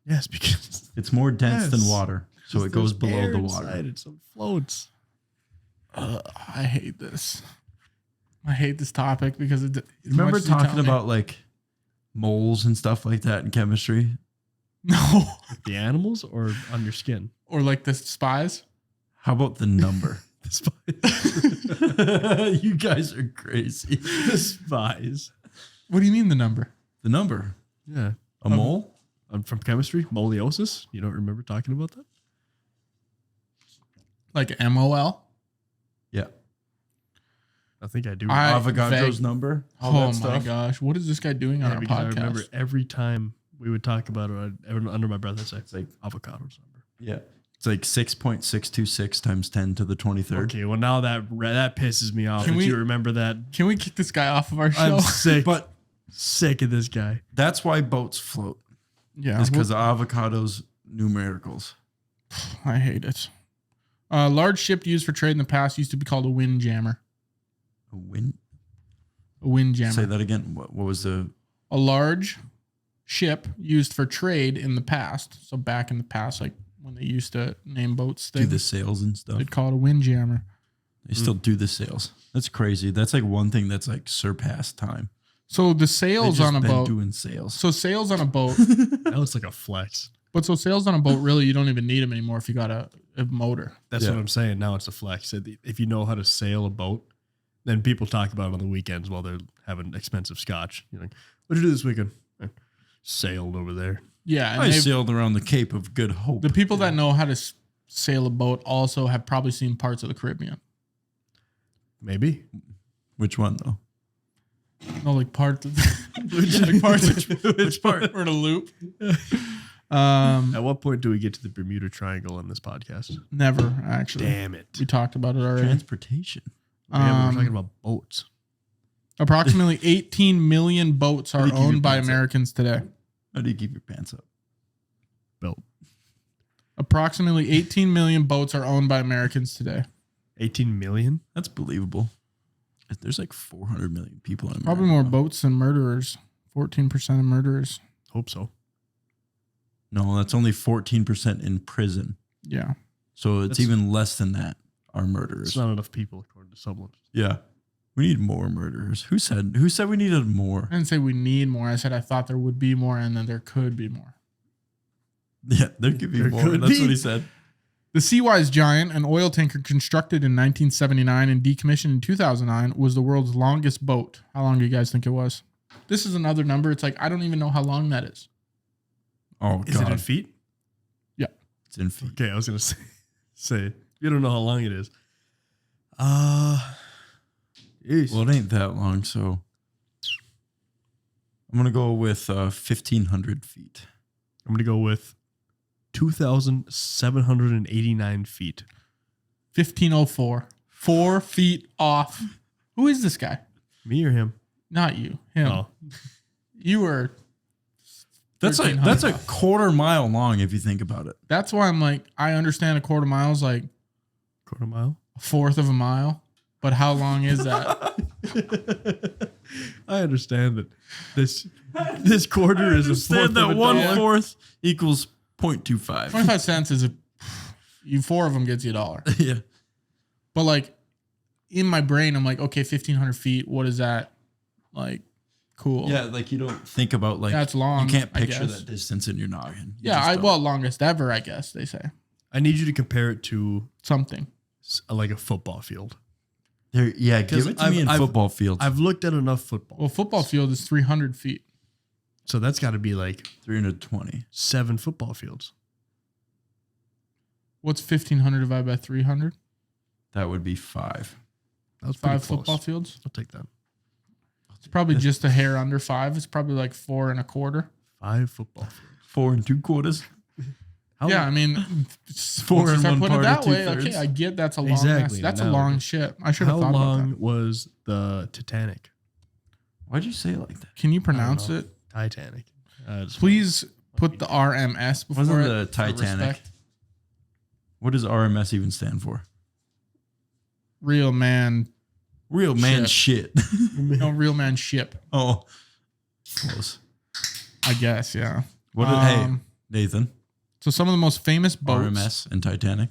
Yes, because it's more dense than Yes. water, so it goes below the water. It, so it floats. I hate this. I hate this topic because it. Remember talking about like moles and stuff like that in chemistry? no, The animals or on your skin? Or like the spies? How about the number? The spies. You guys are crazy. The spies. What do you mean the number? The number. Yeah. A mole? I'm from chemistry. Moleosis. You don't remember talking about that? Like MOL? Yeah. I think I do. Avogadro's number. All Oh that my stuff. gosh. What is this guy doing on Yeah, our because I podcast? remember every time we would talk about it, under my breath, I'd say, it's like avocado's number. Yeah. It's like 6.626 times 10 to the 23rd. Okay, well, now that pisses me off. Can Can we- you remember that? Can we kick this guy off of our show? I'm sick. But Sick of this guy. that's why boats float. Yeah. It's because of avocados numericals. I hate it. A large ship used for trade in the past used to be called a windjammer. A wind. A windjammer. Say that again. What was the? A large ship used for trade in the past. So back in the past, like when they used to name boats, Do the sails and stuff. they'd call it a windjammer. They still do the sails. That's crazy. That's like one thing that's like surpassed time. So the They've sails just on a been boat. doing sails. So sails on a boat. That looks like a flex. But so sails on a boat, really, you don't even need them anymore if you got a motor. That's Yeah. what I'm saying. Now it's a flex. If you know how to sail a boat, then people talk about it on the weekends while they're having expensive scotch. You're like, what'd you do this weekend? Sailed over there. Yeah. And I they've- sailed around the Cape of Good Hope. the people that know how to sail a boat also have probably seen parts of the Caribbean. Maybe. Which one though? No, like parts of like parts of Which part? We're in a loop. At what point do we get to the Bermuda Triangle on this podcast? Never, actually. Damn it. We talked about it already. Transportation. Yeah, we're talking about boats. Approximately 18 million boats are How do you keep your owned by pants up? Americans today. How do you keep your pants up? Belt. Approximately 18 million boats are owned by Americans today. 18 million? That's believable. There's like 400 million people in America. Probably more boats than murderers. 14% of murderers. Hope so. No, that's only 14% in prison. Yeah. So it's That's- even less than that are It's murderers. not enough people, according to someone. Yeah. We need more murderers. Who said we needed more? I didn't say we need more. I said I thought there would be more and then there could be more. Yeah, there could be There more. could That's be. what he said. The Seawise Giant, an oil tanker constructed in 1979 and decommissioned in 2009, was the world's longest boat. How long do you guys think it was? This is another number. It's like, I don't even know how long that is. Oh, Is it in God. feet? It's in feet. Okay, I was going to say, you don't know how long it is. Jeez. Well, it ain't that long, so I'm going to go with 1,500 feet. I'm going to go with 2,789 feet. 1504. 4 feet off. Who is this guy? Me or him? Not you. Him. Oh, You were. That's a 1,300. quarter mile long if you think about it. That's why I'm like, I understand a quarter mile is like quarter mile? a fourth of a mile. But how long is that? I understand that this quarter is a fourth Understand that of a one dollar. fourth equals 0.25. 25 cents is you 4 of them gets you $1. Yeah. But like in my brain, I'm like, okay, 1,500 feet. What is that? Like, cool. Yeah, like you don't think about like That's long, You can't I picture guess. that distance in your noggin. You Yeah. just don't. Well, longest ever, I guess they say I need you to compare it to something. like a football field. Yeah, give 'Cause it to me in football fields. I've looked at enough football. Well, football field is 300 feet. So that's got to be like 320. 7 football fields. What's 1,500 divided by 300? That would be 5. That was pretty 5 close. football fields. I'll take that. It's probably just a hair under 5. It's probably like 4 1/4. 5 football fields. 4 2/4. How Yeah, long- I mean, 4 if and I 1 put it part that of way, 2/3. okay, I get that's a long. Exactly, That's a now- long ship. I should have How thought about long that. was the Titanic? Why'd you say it like that? Can you pronounce know. it? Titanic. Just- Please put the RMS before Wasn't it. the for Titanic? respect. What does RMS even stand for? Real man. Real man shit. No, real man ship. Oh, close. I guess, yeah. What? Hey, Um, Nathan. So some of the most famous boats. RMS and Titanic.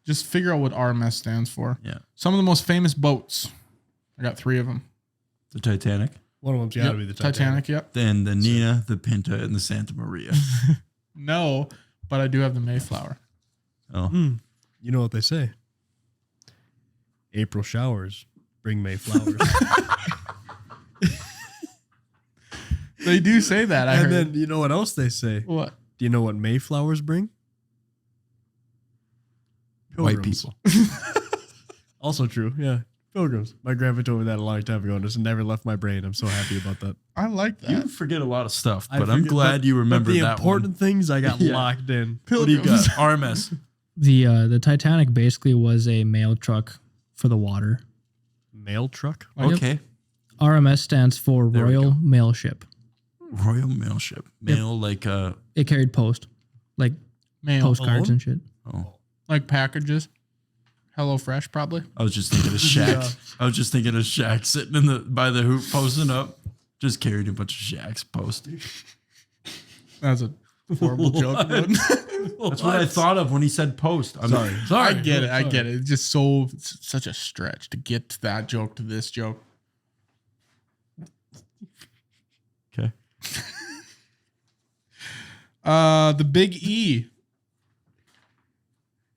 Just figure out what RMS stands for. Yeah. Some of the most famous boats. I got 3 of them. The Titanic. One of them's got to be the Titanic. Yep. Then the Nina, the Pinta, and the Santa Maria. No, but I do have the Mayflower. Oh, You know what they say? April showers bring May flowers. They do say that. I And heard. then you know what else they say? What? Do you know what May flowers bring? white Pilgrims. people. Also true, yeah. Pilgrims. My grandpa told me that a long time ago and it's never left my brain. I'm so happy about that. I like that. You forget a lot of stuff, I but I'm forget- glad you remember the that important things I got Yeah. locked in. one. What do you got? Pilgrims. RMS. The Titanic basically was a mail truck for the water. Mail truck? Yep. Okay. RMS stands for There we Royal go. Mail Ship. Royal Mail Ship. Mail like It carried post, like Mail. postcards alone? and shit. oh. Like packages. Hello Fresh, probably. I was just thinking of Shaq. Yeah. I was just thinking of Shaq sitting in the by the hoop posting up. Just carried a bunch of Shaq's post. That's a horrible joke. But That's what I thought of when he said post. I'm Sorry. I get it. I get it. It's just it's such a stretch to get to that joke to this joke. Okay. The big E.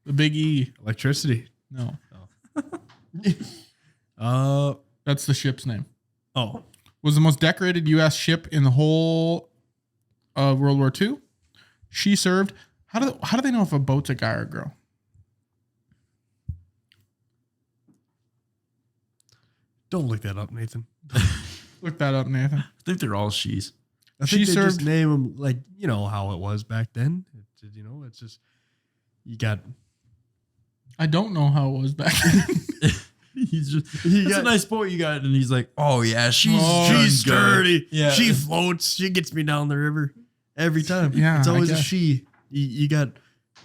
The big E. Electricity. No, That's the ship's name. oh. Was the most decorated U.S. ship in the whole of World War II. She served. How do they know if a boat's a guy or a girl? Don't look that up, Nathan. Look that up, Nathan. I think they're all she's. I She think they just served- name them like, you know, how it was back then. It's just, you got, I don't know how it was back then. He's just You that's got- a nice boat you got, and he's like, oh yeah, she's she's good. sturdy. Yeah, She floats. She gets me down the river every time. Yeah, It's I always a guess. she. You got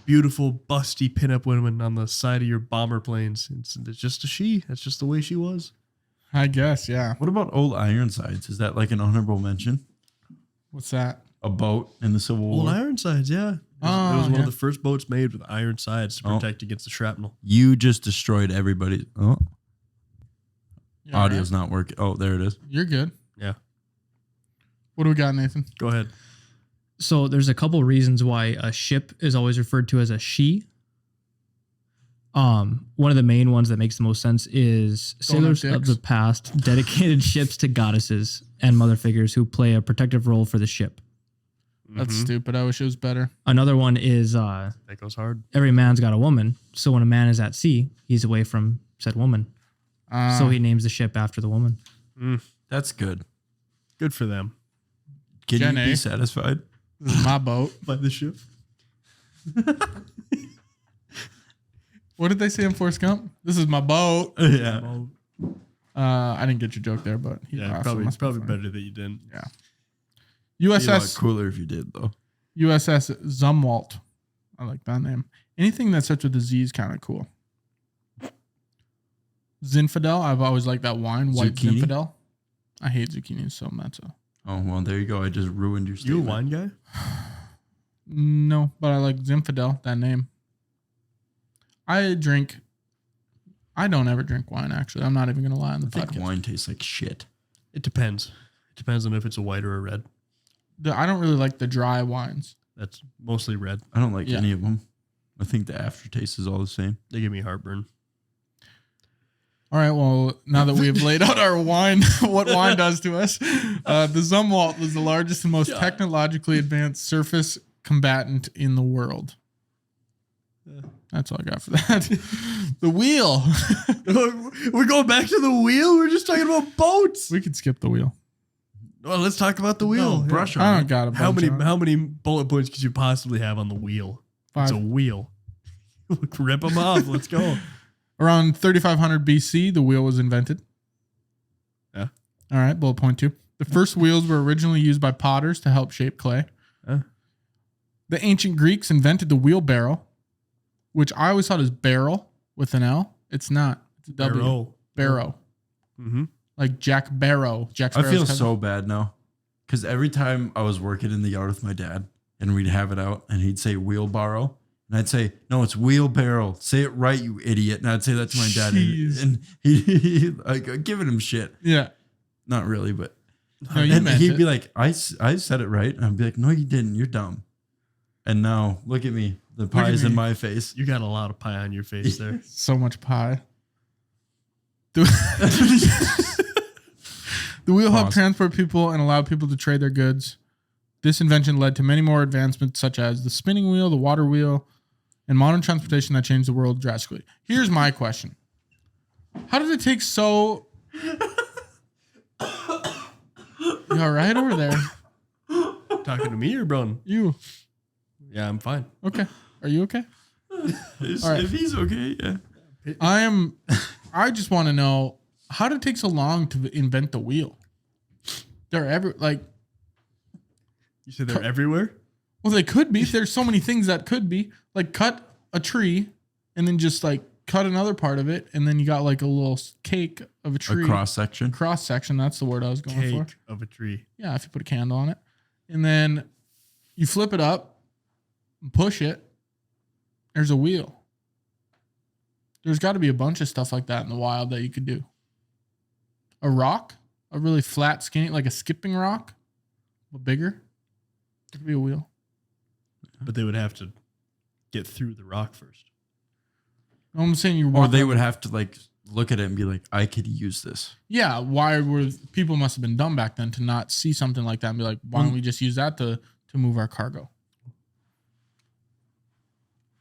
beautiful, busty pinup women on the side of your bomber planes. It's just a she. That's just the way she was. I guess, yeah. What about Old Ironsides? Is that like an honorable mention? What's that? A boat in the Civil Old War? Ironsides, yeah. It was Oh, one yeah. of the first boats made with iron sides to Oh. protect against the shrapnel. You just destroyed everybody. Oh, You're audio's right. not working. Oh, there it is. You're good. Yeah. What do we got, Nathan? Go ahead. So there's a couple reasons why a ship is always referred to as a she. One of the main ones that makes the most sense is sailors of dicks. the past dedicated ships to goddesses and mother figures who play a protective role for the ship. That's Mhm. stupid. I wish it was better. Another one is That goes hard. every man's got a woman. So when a man is at sea, he's away from said woman. So he names the ship after the woman. That's good. Good for them. Can Jen you A. be satisfied? This is my boat. By the ship. What did they say in Forrest Gump? This is my boat. Yeah. I didn't get your joke there, but he Yeah, laughed, so it probably must be probably funny. better that you didn't. Be a lot USS cooler if you did though. USS Zumwalt. I like that name. Anything that starts with a Z is kind of cool. Zinfandel. I've always liked that wine. White Zucchini? Zinfandel. I hate zucchini, so that's a Oh well, there you go. I just ruined your You a statement. wine guy? no. But I like Zinfandel. That name. I don't ever drink wine. Actually, I'm not even gonna lie on the I think podcast. wine tastes like shit. It depends. It depends on if it's a white or a red. I don't really like the dry wines. That's mostly red. I don't like Yeah. any of them. I think the aftertaste is all the same. They give me heartburn. All right. Well, now that we've laid out our wine, what wine does to us, the Zumwalt was the largest and most technologically advanced surface combatant in the world. That's all I got for that. The wheel. We're going back to the wheel. We're just talking about boats. We could skip the wheel. Well, let's talk about the wheel. No, brush I on don't it. got a How bunch many on it. how many bullet points could you possibly have on the wheel? It's a 5. wheel. Rip them off. Let's go. Around 3500 BC, the wheel was invented. Yeah. All right. Bullet point 2. The first wheels were originally used by potters to help shape clay. Huh? The ancient Greeks invented the wheelbarrow, which I always thought is barrel with an L. It's not. It's a W. Barrow. Barrow. Mm-hmm. Like Jack Barrow. Jack I Sparrow's feel cousin. so bad now because every time I was working in the yard with my dad and we'd have it out and he'd say wheelbarrow and I'd say, no, it's wheelbarrow. Say it right, you idiot. And I'd say that to my dad Jeez. and he like giving him shit. Yeah. Not really, but No, you and meant he'd be it. like, I said it right. And I'd be like, no, you didn't. You're dumb. And now look at me. The pie is me. in my face. You got a lot of pie on your face there. So much pie. The wheel helped transport people and allowed people to trade their goods. This invention led to many more advancements, such as the spinning wheel, the water wheel, and modern transportation that changed the world drastically. Here's my question. How did it take so... You all right over there? Talking to me or Broden? You. Yeah, I'm fine. Okay. Are you okay? All right. If he's okay, yeah. I just want to know, how did it take so long to invent the wheel? They're You said they're everywhere? well, they could be. There's so many things that could be. Like cut a tree and then just like cut another part of it. And then you got like a little cake of a tree. A cross section. Cross section. That's the word I was going for. Cake of a tree. Yeah, if you put a candle on it. And then you flip it up and push it. There's a wheel. There's got to be a bunch of stuff like that in the wild that you could do. A rock, a really flat, skinny, like a skipping rock, but bigger. It could be a wheel. But they would have to get through the rock first. No, I'm saying you. Or they would have to like look at it and be like, I could use this. Yeah, why were people must have been dumb back then to not see something like that and be like, why don't we just use that to move our cargo?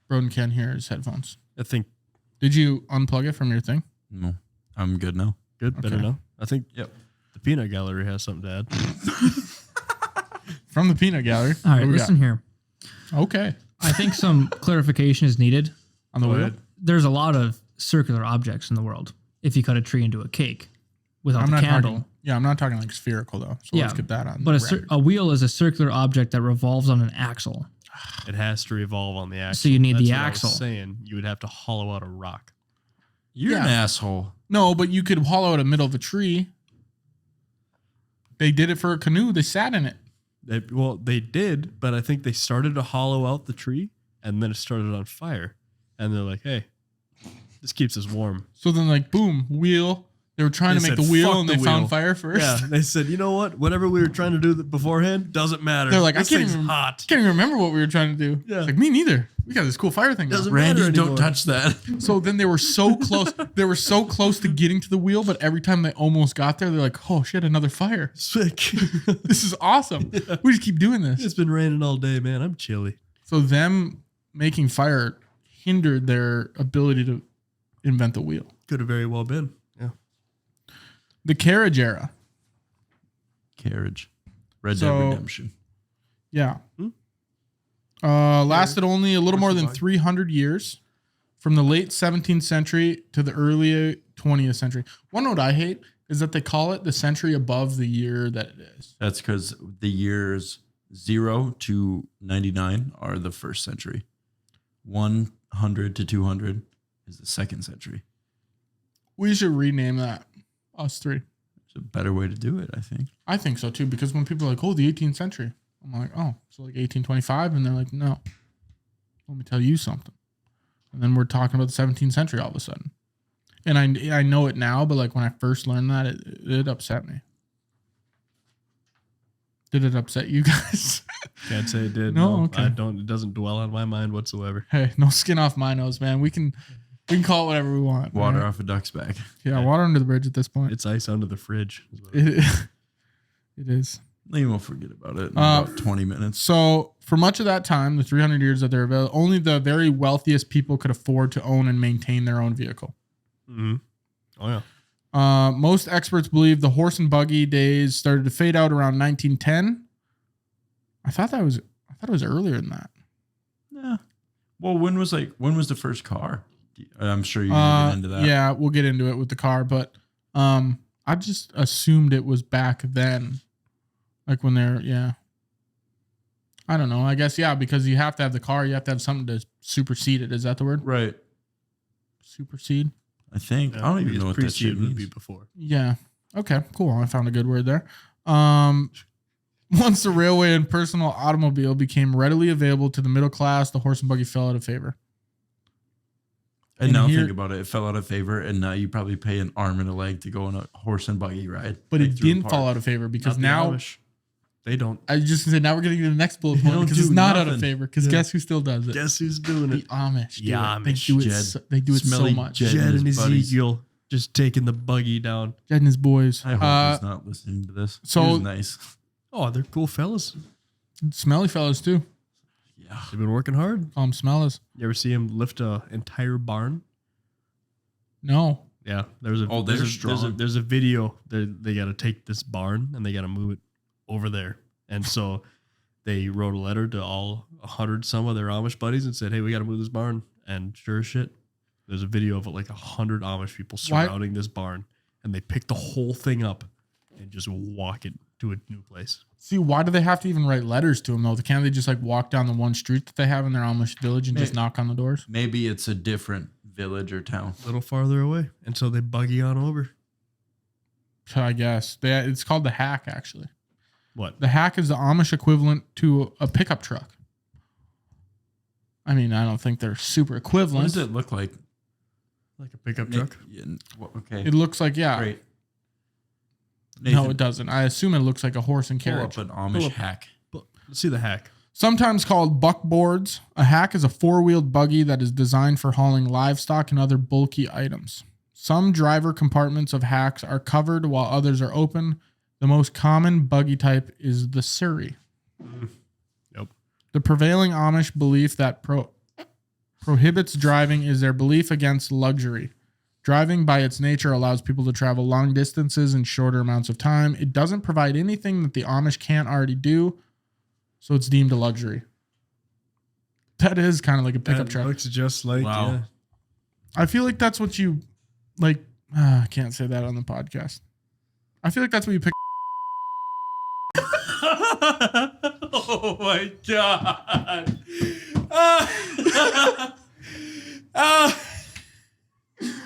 Broden can't hear his headphones. I think Did you unplug it from your thing? No, I'm good now. good, better Okay. now. I think Yep. the peanut gallery has something to add. From the peanut gallery. All What right, do we listen here. got? Okay. I think some clarification is needed. On the Go wheel? ahead. There's a lot of circular objects in the world. If you cut a tree into a cake without I'm the not candle. talking. Yeah, I'm not talking like spherical though. So let's get that on. But the record. a wheel is a circular object that revolves on an axle. It has to revolve on the axle. So you need the That's what I was axle. saying you would have to hollow out a rock. You're an Yeah. asshole. No, but you could hollow out the middle of a tree. They did it for a canoe. They sat in it. They did, but I think they started to hollow out the tree and then it started on fire. And they're like, hey, this keeps us warm. So then, like, boom, wheel. They were trying They to make said, the wheel, "Fuck and the they found wheel." fire first. Yeah, they said, you know what? Whatever we were trying to do beforehand doesn't matter. They're like, this I can't thing's even hot. can't even remember what we were trying to do. Yeah. It's like, me neither. We got this cool fire thing. now. Doesn't Randy, matter don't anymore. touch that. So then they were so close. They were so close to getting to the wheel, but every time they almost got there, they're like, oh shit, another fire. Sick. This is awesome. We just keep doing this. It's been raining all day, man. I'm chilly. So them making fire hindered their ability to invent the wheel. Could have very well been. Yeah. The carriage era. Carriage. Red So- Dead Redemption. Yeah. Hmm? Lasted only a little more than Horse and 300 years, from the late 17th century to the early 20th century. One note I hate is that they call it the century above the year that it is. That's because the years 0 to 99 are the first century. 100 to 200 is the second century. We should rename that. Us three. It's a better way to do it, I think. I think so too, because when people are like, oh, the 18th century, I'm like, oh, so like 1825? And they're like, no. Let me tell you something. And then we're talking about the 17th century all of a sudden. And I know it now, but like when I first learned that, it upset me. Did it upset you guys? Can't say it did. No, okay. I don't. It doesn't dwell on my mind whatsoever. Hey, no skin off my nose, man. We can call it whatever we want. Water right? off a duck's back. Yeah, water under the bridge at this point. It's ice under the fridge. is what it is. It is. Maybe we'll forget about it in about 20 minutes. So for much of that time, the 300 years that they're available, only the very wealthiest people could afford to own and maintain their own vehicle. Mm-hmm. Oh yeah. Most experts believe the horse and buggy days started to fade out around 1910. I thought it was earlier than that. Yeah. Well, when was the first car? I'm sure you're gonna get into that. Yeah, we'll get into it with the car, but I just assumed it was back then. Like when I don't know. I guess, yeah, because you have to have the car. You have to have something to supersede it. Is that the word? Right. Supersede? I think. I don't even know what that shit would be means. before. Yeah. Okay, cool. I found a good word there. Once the railway and personal automobile became readily available to the middle class, the horse and buggy fell out of favor. And And now here- think about it. It fell out of favor, and now you probably pay an arm and a leg to go on a horse and buggy ride. But like, it through a didn't park. fall out of favor because Not the now Amish. They don't. I just said now we're getting to the next bullet point don't because it's do not out of nothing. favor. Because Yeah. guess who still does it? Guess who's doing The it? Amish. Do Yeah, it. They Amish. do it. Jed. They do it so Smelly much. Jed. Jed and his buddies. Ezekiel just taking the buggy down. Jed and his boys. I hope he's not listening to this. so- He was nice. Oh, they're cool fellas. Smelly fellas too. Yeah. They've been working hard. Call them smellers. You ever see him lift a entire barn? No. Yeah, there's a Oh, they're there's a strong. there's a video that they got to take this barn and they got to move it over there, and so they wrote a letter to all 100 some of their Amish buddies and said, "Hey, we got to move this barn." And sure as shit, there's a video of like 100 Amish people Why- surrounding this barn, and they pick the whole thing up and just walk it to a new place. See, why do they have to even write letters to them though? Can't they just like walk down the one street that they have in their Amish village and just knock on the doors? Maybe it's a different village or town. A little farther away, and so they buggy on over. I guess it's called the hack. Actually, What? the hack is the Amish equivalent to a pickup truck. I mean, I don't think they're super What equivalent. does it look like? Like a pickup truck? Yeah, okay. It looks like Great. No, Nathan, it doesn't. I assume it looks like a horse and pull carriage. up an Amish up. hack. But let's see the hack. Sometimes called buckboards, a hack is a four-wheeled buggy that is designed for hauling livestock and other bulky items. Some driver compartments of hacks are covered while others are open. The most common buggy type is the Surrey. Nope. The prevailing Amish belief that prohibits driving is their belief against luxury. Driving by its nature allows people to travel long distances in shorter amounts of time. It doesn't provide anything that the Amish can't already do, so it's deemed a luxury. That is kind of like a pickup That truck. looks just like Wow. yeah. I feel like that's what you like. I can't say that on the podcast. I feel like that's what you pick. Oh my god.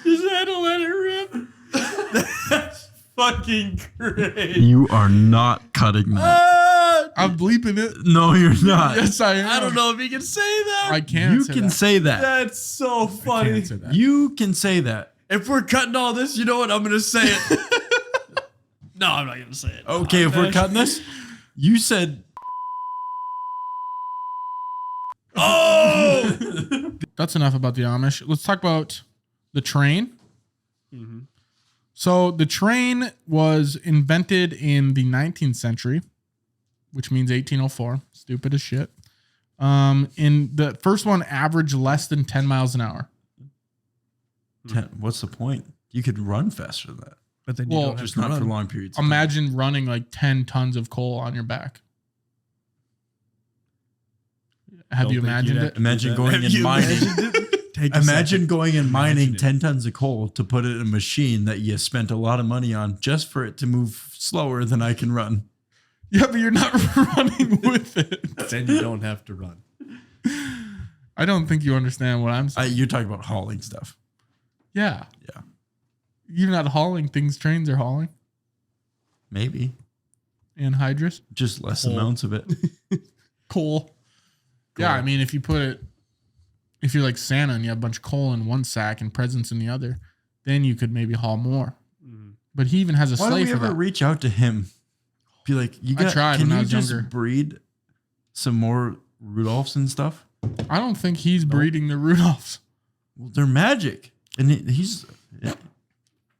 Just had to let it rip. That's fucking great. You are not cutting that. I'm bleeping it. No, you're not. Yes, I am. I don't know if you can say that. I can't. You say can that. say that. That's so I funny. can't say that. You can say that. If we're cutting all this, you know what? I'm gonna say it. No, I'm not gonna say it. Okay, if we're cutting this, you said. Oh. That's enough about the Amish. Let's talk about the train. Mhm. So the train was invented in the 19th century, which means 1804. Stupid as shit. In the first one averaged less than 10 miles an hour. What's the point? You could run faster than that. But then Well, you don't have Just to not run. for long periods. of time. Imagine running like 10 tons of coal on your back. Have Don't you think imagined you'd it? have to Imagine do that. going Have and you mining. imagined it? Take a Imagine second. going and mining Imagine it. 10 tons of coal to put it in a machine that you spent a lot of money on just for it to move slower than I can run. Yeah, but you're not running with it. Then you don't have to run. I don't think you understand what I'm saying. You're talking about hauling stuff. Yeah. Yeah. You're not hauling things trains are hauling. Maybe. Anhydrous. Just less Coal. amounts of it. Coal. Yeah, I mean, if you're like Santa and you have a bunch of coal in one sack and presents in the other, then you could maybe haul more. Mhm. But he even has a Why don't sleigh we for ever that. reach out to him? Be like, I tried can when I you was just younger. breed some more Rudolphs and stuff? I don't think he's breeding the Rudolphs. Well, they're magic. And he's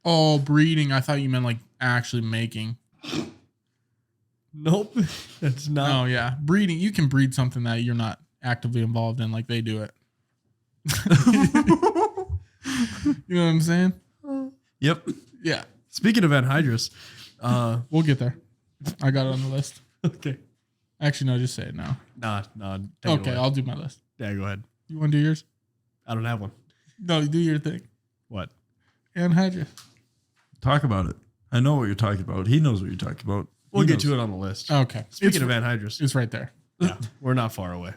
Oh, breeding. I thought you meant like actually making. Nope. That's not. Oh, yeah. Breeding. You can breed something that you're not actively involved in like they do it. You know what I'm saying? Yep. Yeah. Speaking of anhydrous, We'll get there. I got it on the list. okay. Actually, no, just say it now. Nah. Take it Okay, away. I'll do my list. Yeah, go ahead. You want to do yours? I don't have one. No, do your thing. What? Anhydrous. Talk about it. I know what you're talking about. He knows what you're talking about. We'll He get knows. to it on the list. Okay. Speaking of anhydrous, It's right there. yeah, we're not far away.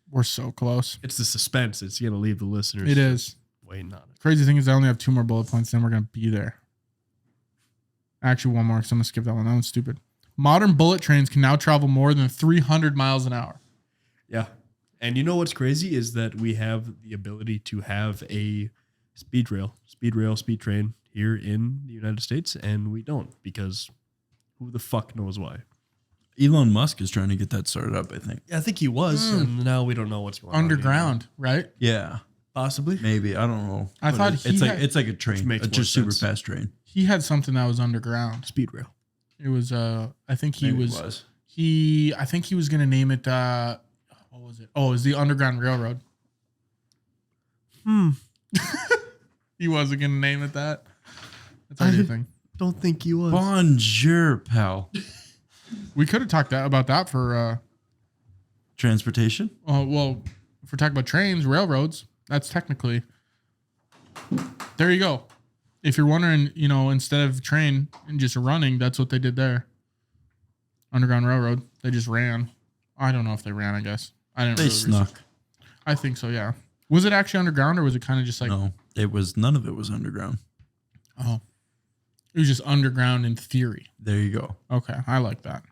We're so close. It's the suspense. It's going to leave the listeners. It is. waiting on it. Crazy thing is I only have 2 more bullet points, then we're going to be there. Actually, 1 more because I'm going to skip that one. That one's stupid. Modern bullet trains can now travel more than 300 miles an hour. Yeah. And you know what's crazy is that we have the ability to have a speed train here in the United States, and we don't because who the fuck knows why? Elon Musk is trying to get that started up, I think. Yeah, I think he was, and now we don't know what's going on. Underground, right? Yeah, Possibly. maybe. I don't know. I But thought it's like had- it's like a train, makes a more just super sense. fast train. He had something that was underground. Speed rail. It was I think he Maybe it was I think he was gonna name it what was it? Oh, it was the Underground Railroad. He wasn't gonna name it that. That's our new thing. Don't think he was. Bonjour, pal. We could have talked about that for Transportation. well, if we're talking about trains, railroads, that's technically there you go. If you're wondering, instead of train and just running, that's what they did there. Underground Railroad. They just ran. I don't know if they ran, I guess. I didn't They really snuck. research. I think so, yeah. Was it actually underground or was it kind of just like No, it was none of it was underground. oh. It was just underground in theory. There you go. Okay, I like that.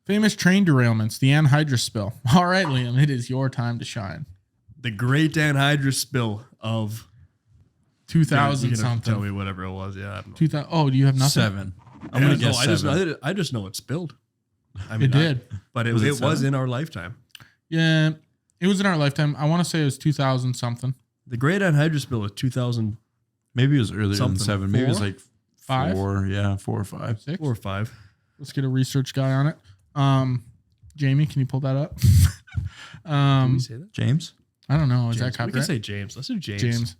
Famous train derailments, the anhydrous spill. All right, Liam, it is your time to shine. The great anhydrous spill of 2000 you can something. Tell me whatever it was. Yeah, I don't know. 2000. Oh, do you have nothing? 7. I'm gonna guess no, 7. I just know it spilled. I It did. but it Was it was 7? in our lifetime. Yeah, it was in our lifetime. I want to say it was 2000 something. The great anhydrous spill was 2004 Maybe it was earlier Something. than 7. Maybe it was 4? like 5? 4. Yeah, 4 or 5. 6? or 5. Let's get a research guy on it. Jamie, can you pull that up? Can we say that? James. I don't know. Is James. that We can copyright? say James. Let's do James. James.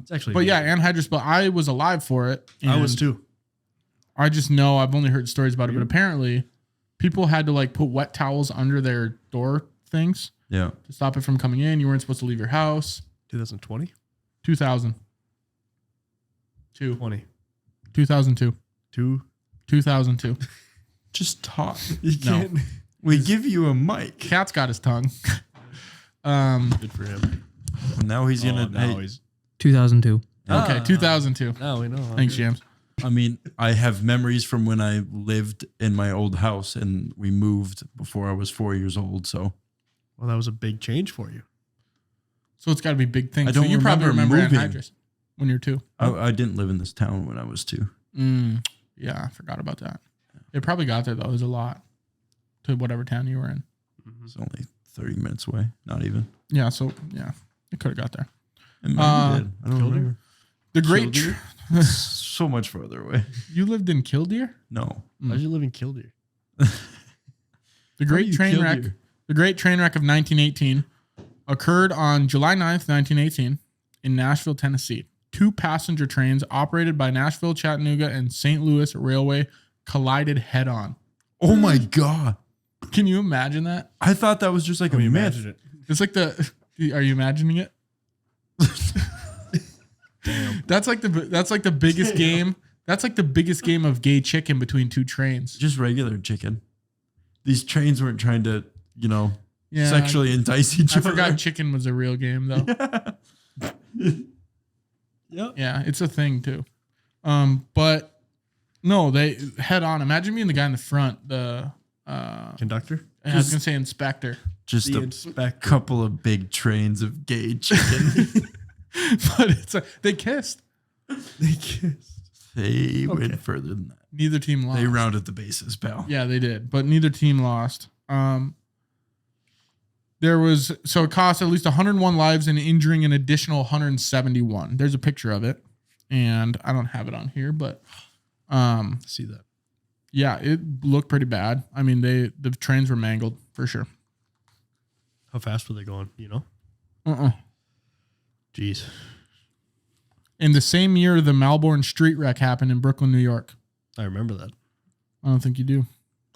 It's actually. But yeah, anhydrous spill. I was alive for it. I was and too. I just know I've only heard stories about it, but apparently people had to like put wet towels under their door things Yeah. to stop it from coming in. You weren't supposed to leave your house. 2020. 2000. 20. 2002. 2002. Just talk. You No. can't. We give you a mic. Cat's got his tongue. Good for him. Now he's gonna. now hey, he's. 2002. Okay, 2002. Now we know. Thanks, James. I mean, I have memories from when I lived in my old house, and we moved before I was 4 years old. So Well, that was a big change for you. So it's got to be big things. I don't so you probably remember remember moving. anhydrous when you're 2. I didn't live in this town when I was 2. Yeah, I forgot about that. It probably got there though. It was a lot to whatever town you were in. It's only 30 minutes away. Not even. Yeah, so yeah, it could have got there. And maybe did. I don't Killdeer? remember. The Great, Killdeer? So much farther away. you lived in Killdeer. No. How'd you live in Killdeer? The Great you Train Wreck. Killdeer? The Great Train Wreck of 1918 occurred on July 9th, 1918, in Nashville, Tennessee. 2 passenger trains operated by Nashville, Chattanooga, and St. Louis Railway collided head-on. Oh my God. Can you imagine that? I thought that was just like Can a you myth. imagine it? It's like the. Are you imagining it? Damn. That's like the biggest game. That's like the biggest game of gay chicken between 2 trains. Just regular chicken. These trains weren't trying to, Yeah, sexually entice each I other. forgot chicken was a real game though. Yep. Yeah, it's a thing too. But no, they head on. Imagine being the guy in the front. The Conductor. I was gonna say inspector, Just The a inspector. couple of big trains of gay chicken. but it's they kissed. They kissed. They Okay. went further than that. Neither team lost. They rounded the bases, pal. Yeah, they did, but neither team lost. It cost at least 101 lives and injuring an additional 171. There's a picture of it, and I don't have it on here, but See that. yeah, it looked pretty bad. I mean, the trains were mangled for sure. How fast were they going? Jeez. In the same year, the Melbourne street wreck happened in Brooklyn, New York. I remember that. I don't think you do.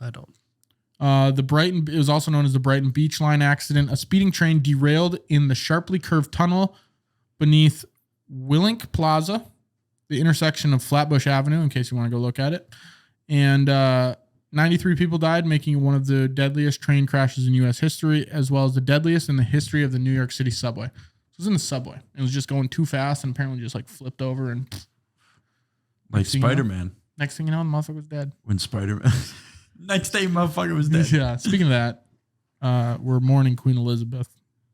I don't. It was also known as the Brighton Beach Line accident. A speeding train derailed in the sharply curved tunnel beneath Willink Plaza, the intersection of Flatbush Avenue, in case you want to go look at it. And 93 people died, making it one of the deadliest train crashes in U.S. history, as well as the deadliest in the history of the New York City subway. It was in the subway. It was just going too fast and apparently just like flipped over. And Like Next thing you know- Spider-Man. next thing you know, the motherfucker was dead. When Spider-Man. Next day, motherfucker was dead. Yeah. Speaking of that, we're mourning Queen Elizabeth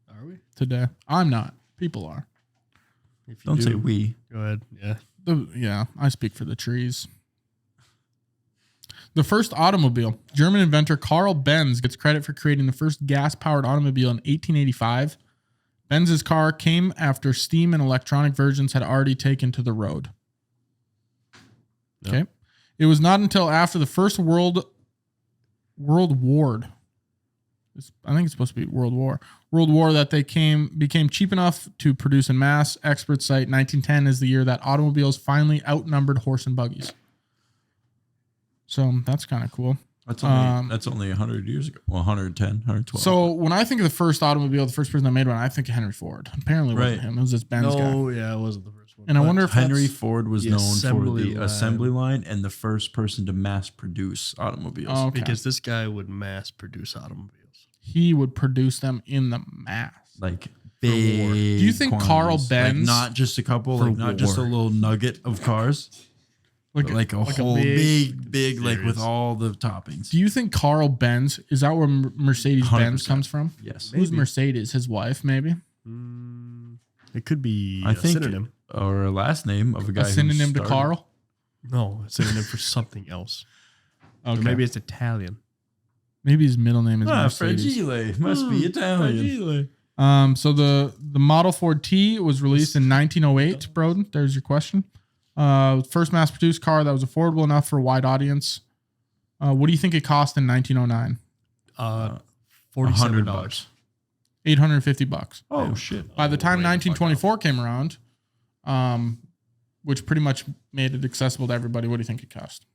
Are we? today. I'm not. People are. If you Don't do, say we. Go ahead. Yeah. Yeah, I speak for the trees. The first automobile. German inventor Carl Benz gets credit for creating the first gas-powered automobile in 1885. Benz's car came after steam and electronic versions had already taken to the road. Okay. It was not until after the first World War. I think it's supposed to be World War that they became cheap enough to produce in mass. Experts cite 1910 as the year that automobiles finally outnumbered horse and buggies. So that's kind of cool. That's only 100 years ago. Well, 110, 112. So when I think of the first automobile, the first person that made one, I think of Henry Ford. Apparently it wasn't him. It was this Benz guy. No, yeah, it wasn't the first one. And I wonder if Henry Ford was known for the line. assembly line and the first person to mass produce automobiles. Oh, okay. Because this guy would mass produce automobiles. He would produce them in the mass. Like big. Do you think Carl quantities. Benz, like not just a couple, like not just a little nugget of cars, but like a whole big, like with all the toppings? do you think Carl Benz, is that where Mercedes Benz 100%. comes from? Yes. Who's Mercedes? His wife, maybe? It could be I a think, synonym. or a last name of a guy. A synonym to who started- Carl? No, a synonym for something else. Okay. Or maybe it's Italian. Maybe his middle name is Mercedes. Fragile must be Italian. So the Model Ford T was released in 1908. Broden, there's your question. First mass-produced car that was affordable enough for a wide audience. What do you think it cost in 1909? $47. $850. Oh shit! By the time 1924 came around, which pretty much made it accessible to everybody, what do you think it cost?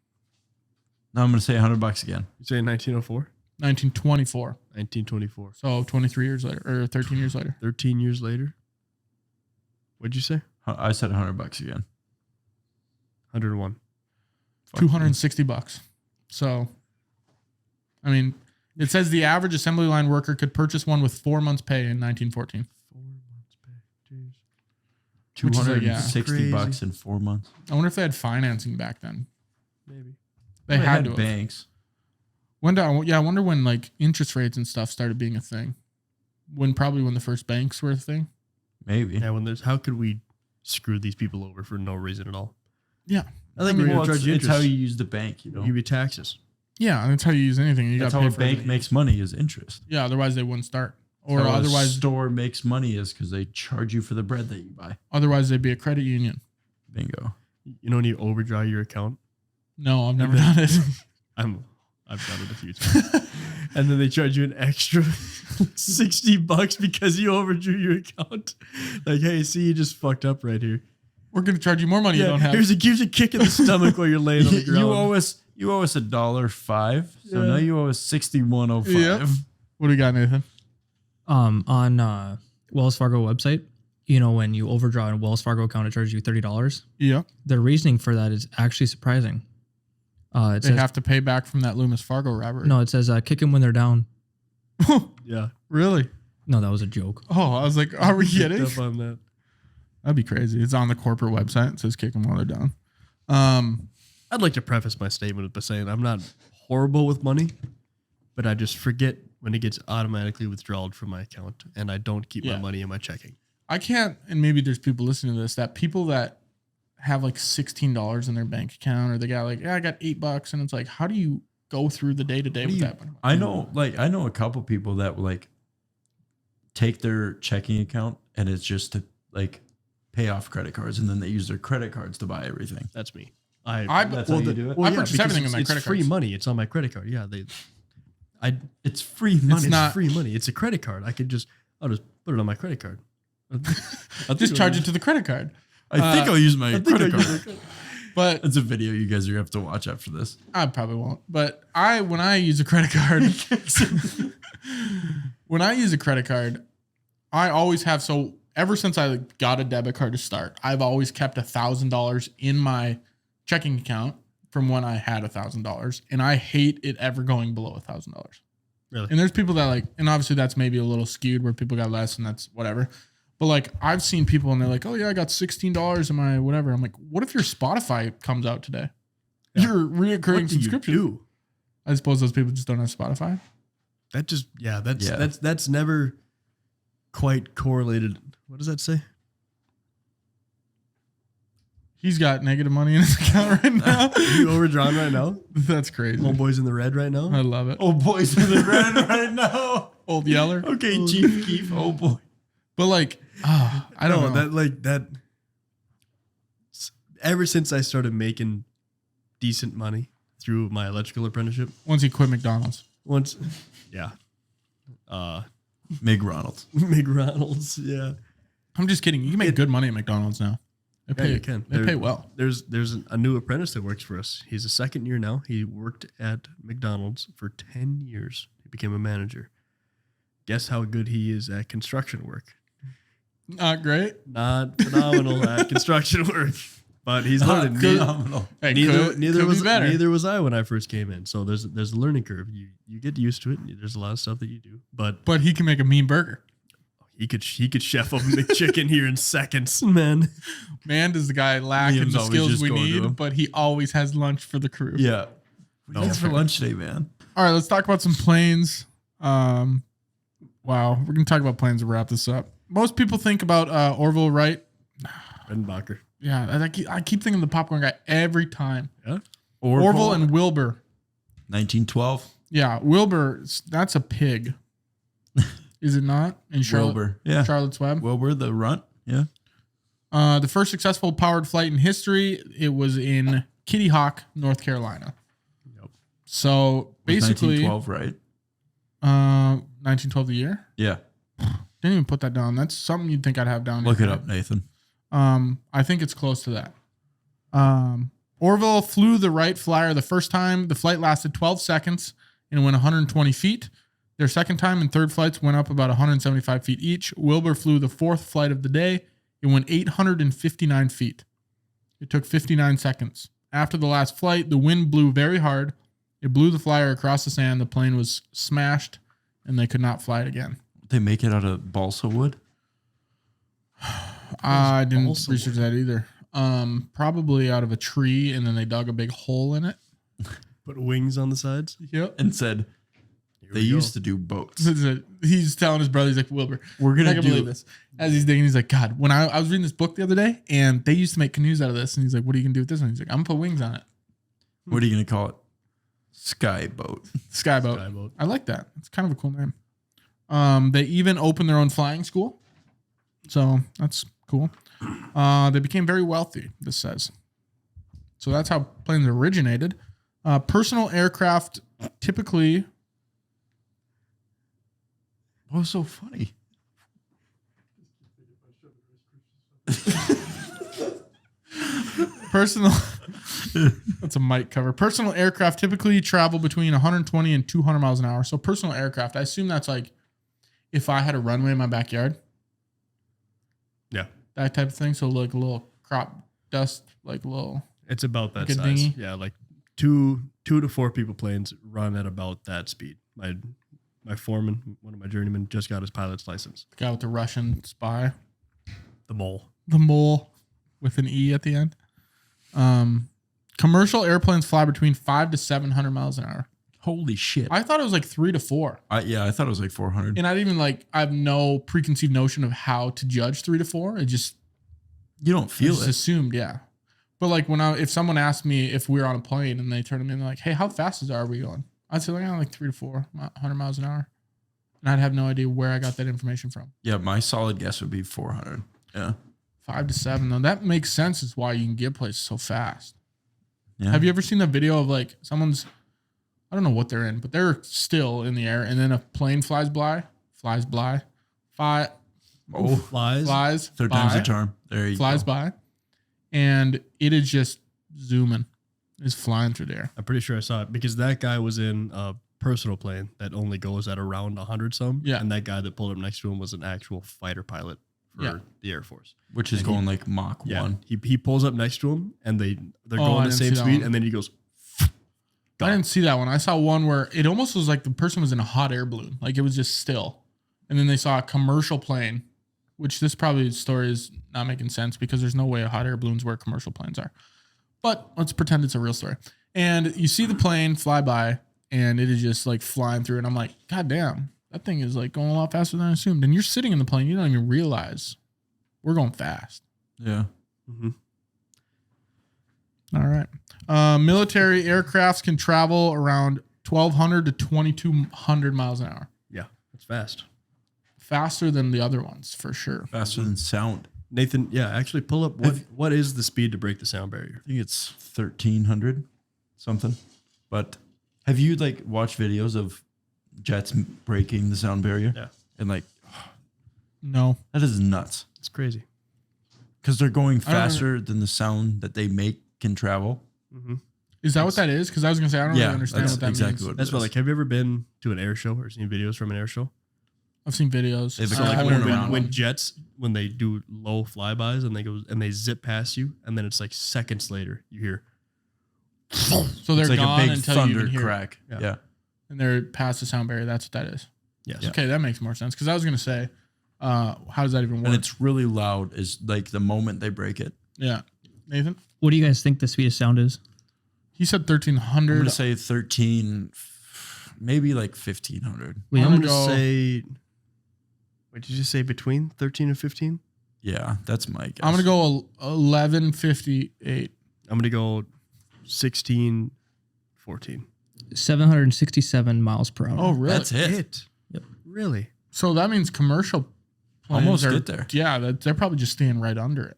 Now I'm gonna say $100 again. You say 1904? 1924. 1924. So 23 years later, or 13 years later. 13 years later. What'd you say? I said $100 again. 101. $260. So, I mean, it says the average assembly line worker could purchase one with 4 months' pay in 1914. 4 months pay. Jeez. Which is like, yeah, $260 in 4 months. I wonder if they had financing back then. Maybe. They had to. banks. I wonder when like interest rates and stuff started being a thing. Probably when the first banks were a thing. Maybe. Yeah, how could we screw these people over for no reason at all? Yeah. I think we're going to charge you it's interest. how you use the bank, you know. Give you taxes. Yeah, and that's how you use anything. You That's got how to a pay for bank everything. makes money is interest. Yeah, otherwise they wouldn't start. Or How a otherwise store makes money is because they charge you for the bread that you buy. otherwise they'd be a credit union. Bingo. You don't need to overdraw your account. No, I've never done it. I've done it a few times. And then they charge you an extra $60 because you overdrew your account. Like, hey, see, you just fucked up right here. We're gonna charge you more money you don't have. Gives you a kick in the stomach while you're laying on the ground. You owe us $1.05. So now you owe us $61.05. Yep. What do you got, Nathan? On Wells Fargo website, you know, when you overdraw a Wells Fargo account, it charges you $30. Yeah. The reasoning for that is actually surprising. It They says, have to pay back from that Loomis Fargo robbery. no, it says kick them when they're down. Yeah. Really? No, that was a joke. Oh, I was like, are we kidding? Up on that. That'd be crazy. It's on the corporate website. It says kick them while they're down. I'd like to preface my statement by saying I'm not horrible with money, but I just forget when it gets automatically withdrawn from my account, and I don't keep my money in my checking. I can't, and maybe there's people listening to this, that people that have like $16 in their bank account, or they got like, I got $8, and it's like, how do you go through the day to day with that money? I know a couple people that will like take their checking account and it's just to like pay off credit cards, and then they use their credit cards to buy everything. That's me. That's how you do it? I purchase because everything in my it's credit free cards. money. It's on my credit card. Yeah, It's free money. it's not- free money. It's a credit card. I'll just put it on my credit card. I'll just charge it to the credit card. I think I'll use my credit I'll card. But That's a video you guys are gonna have to watch after this. I probably won't. But when I use a credit card, I always have. So ever since I got a debit card to start, I've always kept $1,000 in my checking account from when I had $1,000, and I hate it ever going below $1,000. Really? And there's people that like, and obviously that's maybe a little skewed where people got less, and that's whatever. But like I've seen people and they're like, oh yeah, I got $16 in my whatever. I'm like, what if your Spotify comes out today? Yeah. Your reoccurring What do you subscription. do? I suppose those people just don't have Spotify. That's never quite correlated. What does that say? He's got negative money in his account right now. You overdrawn right now? That's crazy. Homeboy's in the red right now? I love it. Oh, boys in the red right now. Old Yeller. Okay, Chief Keef. Oh boy. But like, I don't know. That ever since I started making decent money through my electrical apprenticeship. Once he quit McDonald's. Yeah. McDonald's. McDonald's, yeah. I'm just kidding. You can make good money at McDonald's now. You can. They pay well. There's a new apprentice that works for us. He's a second year now. He worked at McDonald's for 10 years. He became a manager. Guess how good he is at construction work? Not great. Not phenomenal at construction work, but he's learning. Phenomenal. Hey, Neither was I when I first came in. So there's a learning curve. You get used to it. There's a lot of stuff that you do, but he can make a mean burger. He could chef up a McChicken here in seconds, man. Man, does the guy lack in Liam's the always skills just we going to need, him. but he always has lunch for the crew. Yeah. No, Thanks for lunch today, man. All right, let's talk about some planes. Wow, we're going to talk about planes to wrap this up. Most people think about Orville Wright. Redenbacher. Yeah, I keep thinking of the popcorn guy every time. Yeah. Orville and Wilbur. 1912. Yeah, Wilbur, that's a pig. Is it not? In Charlotte, Wilbur. Yeah. Charlotte's Web. Wilbur, the runt. Yeah. The first successful powered flight in history, it was in Kitty Hawk, North Carolina. Yep. So basically, 1912, right? 1912 the year. Yeah. Didn't even put that down. That's something you'd think I'd have down. Look here. it up, Nathan. I think it's close to that. Orville flew the Wright Flyer the first time. The flight lasted 12 seconds and went 120 feet. Their second time and third flights went up about 175 feet each. Wilbur flew the fourth flight of the day. It went 859 feet. It took 59 seconds. After the last flight, the wind blew very hard. It blew the Flyer across the sand. The plane was smashed, and they could not fly it again. They make it out of balsa wood? I didn't balsa research that either. Probably out of a tree, and then they dug a big hole in it. Put wings on the sides. Yep. And said they used to do boats. He's telling his brother, he's like, Wilbur, We're I going to can do believe this. As he's digging, he's like, God, when I was reading this book the other day, and they used to make canoes out of this, and he's like, what are you going to do with this one? He's like, I'm going to put wings on it. What are you going to call it? Skyboat. Skyboat. Skyboat. I like that. It's kind of a cool name. They even opened their own flying school. So that's cool. They became very wealthy, this says. So that's how planes originated. Personal aircraft typically... What was so funny? Personal... That's a mic cover. Personal aircraft typically travel between 120 and 200 miles an hour. So personal aircraft, I assume that's like if I had a runway in my backyard. Yeah. That type of thing. So like a little crop dust, like a little... It's about that Like a size. dinghy? Yeah, like two to four people planes run at about that speed. My foreman, one of my journeymen, just got his pilot's license. The guy with the Russian spy. The mole. The mole with an E at the end. Commercial airplanes fly between 500 to 700 miles an hour. Holy shit. I thought it was like 3 to 4. I thought it was like 400. And I have no preconceived notion of how to judge 3 to 4. It just... You don't feel just it. assumed, yeah. But like if someone asked me if we were on a plane and they turned to me and they're like, hey, how fast are we going? I'd say like 3 to 4, 100 miles an hour. And I'd have no idea where I got that information from. Yeah, my solid guess would be 400. Yeah. 5 to 7, though. That makes sense. Is why you can get places so fast. Yeah. Have you ever seen that video of like someone's, I don't know what they're in, but they're still in the air and then a plane flies by. Flies. Third by, time's the charm. There you flies go. by. And it is just zooming. It's flying through the air. I'm pretty sure I saw it because that guy was in a personal plane that only goes at around 100 some. Yeah. And that guy that pulled up next to him was an actual fighter pilot for the Air Force. Which is going like Mach 1. He pulls up next to him and they're I going the didn't same see that speed one. and then he goes. I didn't see that one. I saw one where it almost was like the person was in a hot air balloon. Like it was just still. And then they saw a commercial plane, which this probably story is not making sense because there's no way hot air balloons where commercial planes are. But let's pretend it's a real story. And you see the plane fly by and it is just like flying through. And I'm like, God damn, that thing is like going a lot faster than I assumed. And you're sitting in the plane. You don't even realize we're going fast. Yeah. Mm-hmm. All right. Military aircrafts can travel around 1,200 to 2,200 miles an hour. Yeah, that's fast. Faster than the other ones, for sure. Faster than sound. Nathan, yeah, actually pull up what is the speed to break the sound barrier? I think it's 1,300 something. But have you like watched videos of jets breaking the sound barrier? Yeah. And like, No. that is nuts. It's crazy. Because they're going faster than the sound that they make can travel. Mm-hmm. Is that what that is? Because I was going to say, I don't really understand that's what that exactly means. what it That's is. what, like, have you ever been to an air show or seen videos from an air show? I've seen videos. They've So I like haven't when, been when, around. jets, when they do low flybys and they zip past you, and then it's like seconds later you hear, So they're It's like a gone big until you thunder can hear it. crack. Yeah. Yeah. And they're past the sound barrier. That's what that is. yes, Yeah. Okay, that makes more sense. Because I was going to say, how does that even work? And it's really loud is like the moment they break it. Yeah. Nathan? What do you guys think the speed of sound is? He said I'm 1,300. going to say 13, maybe like 1,500. We I'm I'm gonna gonna go- say. What did you say? Between 13 and 15? Yeah, that's my guess. I'm going to go 1158. I'm gonna go 16, 14. 767 miles per hour. Oh, really? That's it. Yep. Really? So that means commercial planes Almost are, get there. Yeah, they're probably just staying right under it.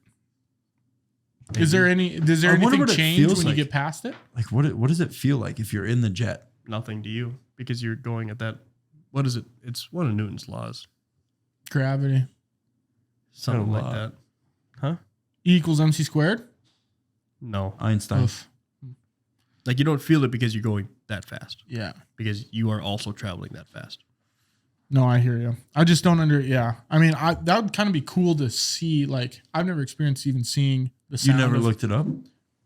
Maybe. Does there I wonder anything what it change feels when like. you get past it? Like what does it feel like if you're in the jet? Nothing to you because you're going at that. What is it? It's one of Newton's laws. Gravity. Something Got a like lot. that. Huh? E equals MC squared? No. Einstein. Oof. Like you don't feel it because you're going that fast. Yeah. Because you are also traveling that fast. No, I hear you. I just don't yeah. I mean, that would kind of be cool to see. Like, I've never experienced even seeing the You sound. never of- looked it up?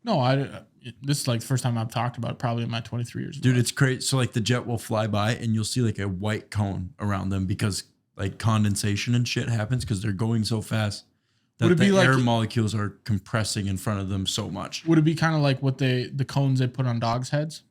No, this is like the first time I've talked about it, probably in my 23 years. of Dude, life. it's crazy. So like the jet will fly by and you'll see like a white cone around them because like condensation and shit happens because they're going so fast that Would it the be like- air molecules are compressing in front of them so much. Would it be kind of like what the cones they put on dogs' heads?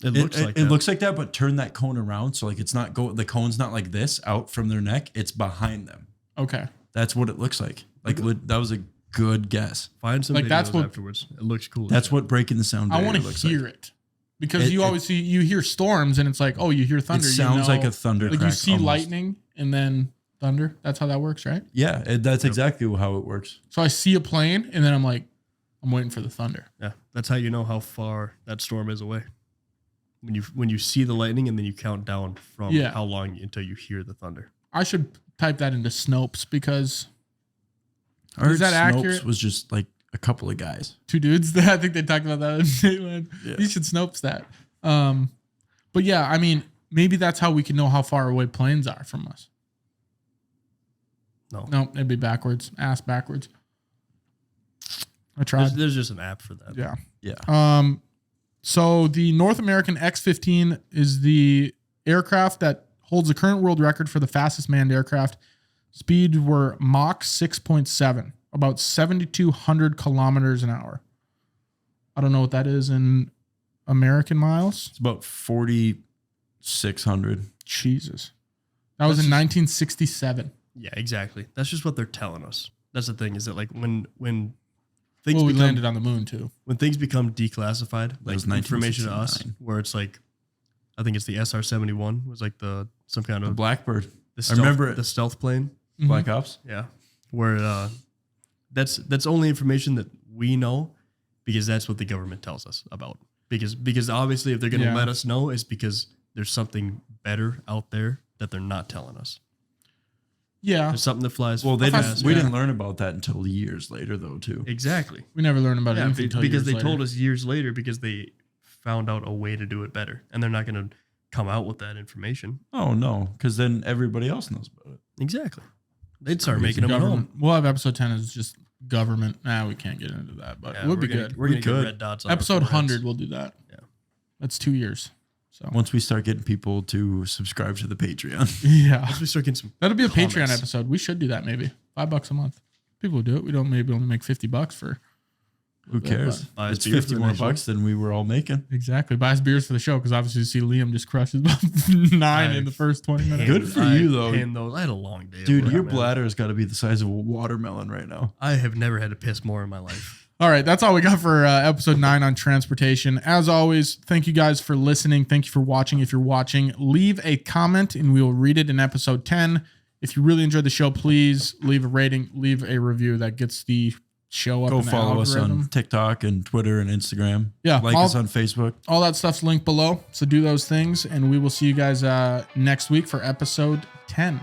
It looks like it that. looks like that, but turn that cone around so like it's not the cone's not like this out from their neck. It's behind them. Okay. That's what it looks like. Like that was a good guess. Find some Like, videos that's what- afterwards. It looks cool. That's what breaking the sound I barrier want to looks hear like. it because you always see you hear storms and it's like, oh, you hear thunder. It sounds like a thunder Like crack. you see almost. lightning and then thunder. That's how that works, right? Yeah, that's exactly how it works. So I see a plane and then I'm like, I'm waiting for the thunder. Yeah, that's how you know how far that storm is away. When you see the lightning and then you count down from Yeah. how long until you hear the thunder. I should type that into Snopes because Our Is that Snopes accurate? was just like a couple of guys. two dudes. I think they talked about that in Dateline. Yeah. You should Snopes that. But yeah, I mean, maybe that's how we can know how far away planes are from us. No, it'd be backwards. Ass backwards. I tried. There's just an app for that. Yeah. Yeah. So the North American X-15 is the aircraft that holds the current world record for the fastest manned aircraft. Speed were Mach 6.7, about 7,200 kilometers an hour. I don't know what that is in American miles. It's about 4,600. Jesus. That was in 1967. Yeah, exactly. That's just what they're telling us. That's the thing is that like when things Well, we become, landed on the moon too. when things become declassified, like was information to us, 1969. where it's like, I think it's the SR-71 was like some kind The of Blackbird. the stealth, remember it. the stealth plane. Black Ops. Yeah, where that's only information that we know because that's what the government tells us about. Because obviously, if they're going to Yeah. let us know, it's because there's something better out there that they're not telling us. Yeah. There's something that flies. Well, we fast. didn't learn about that until years later, though, too. Exactly. We never learned about Yeah, anything until because years they told later. us years later because they found out a way to do it better, and they're not going to come out with that information. Oh, no, because then everybody else knows about it. Exactly. They'd start crazy. making them at government. home. We'll have episode 10 is just government. We can't get into that, but Yeah, we'll be we're gonna- good. We're going to We get could. red dots on our Episode foreheads. 100, we'll do that. Yeah. That's 2 years. So Once we start getting people to subscribe to the Patreon. yeah, Once we start getting some that'll be a Patreon comments. episode. We should do that maybe $5 a month. People do it. We don't maybe only make $50 for Who cares? Buy us It's beer for 50 the more next one. bucks than we were all making. exactly buy us beers for the show because obviously you see Liam just crushes about 9 in the first 20 minutes. Good for you, though. I had a long day. at Dude, work, your man. bladder has got to be the size of a watermelon right now. I have never had to piss more in my life. All right, that's all we got for episode 9 on transportation. As always, thank you guys for listening. Thank you for watching. If you're watching, leave a comment and we will read it in episode 10. If you really enjoyed the show, please leave a rating, leave a review. That gets the show up. Go in the follow us algorithm. on TikTok and Twitter and Instagram. Yeah, Like us on Facebook. All that stuff's linked below. So do those things, and we will see you guys next week for episode 10.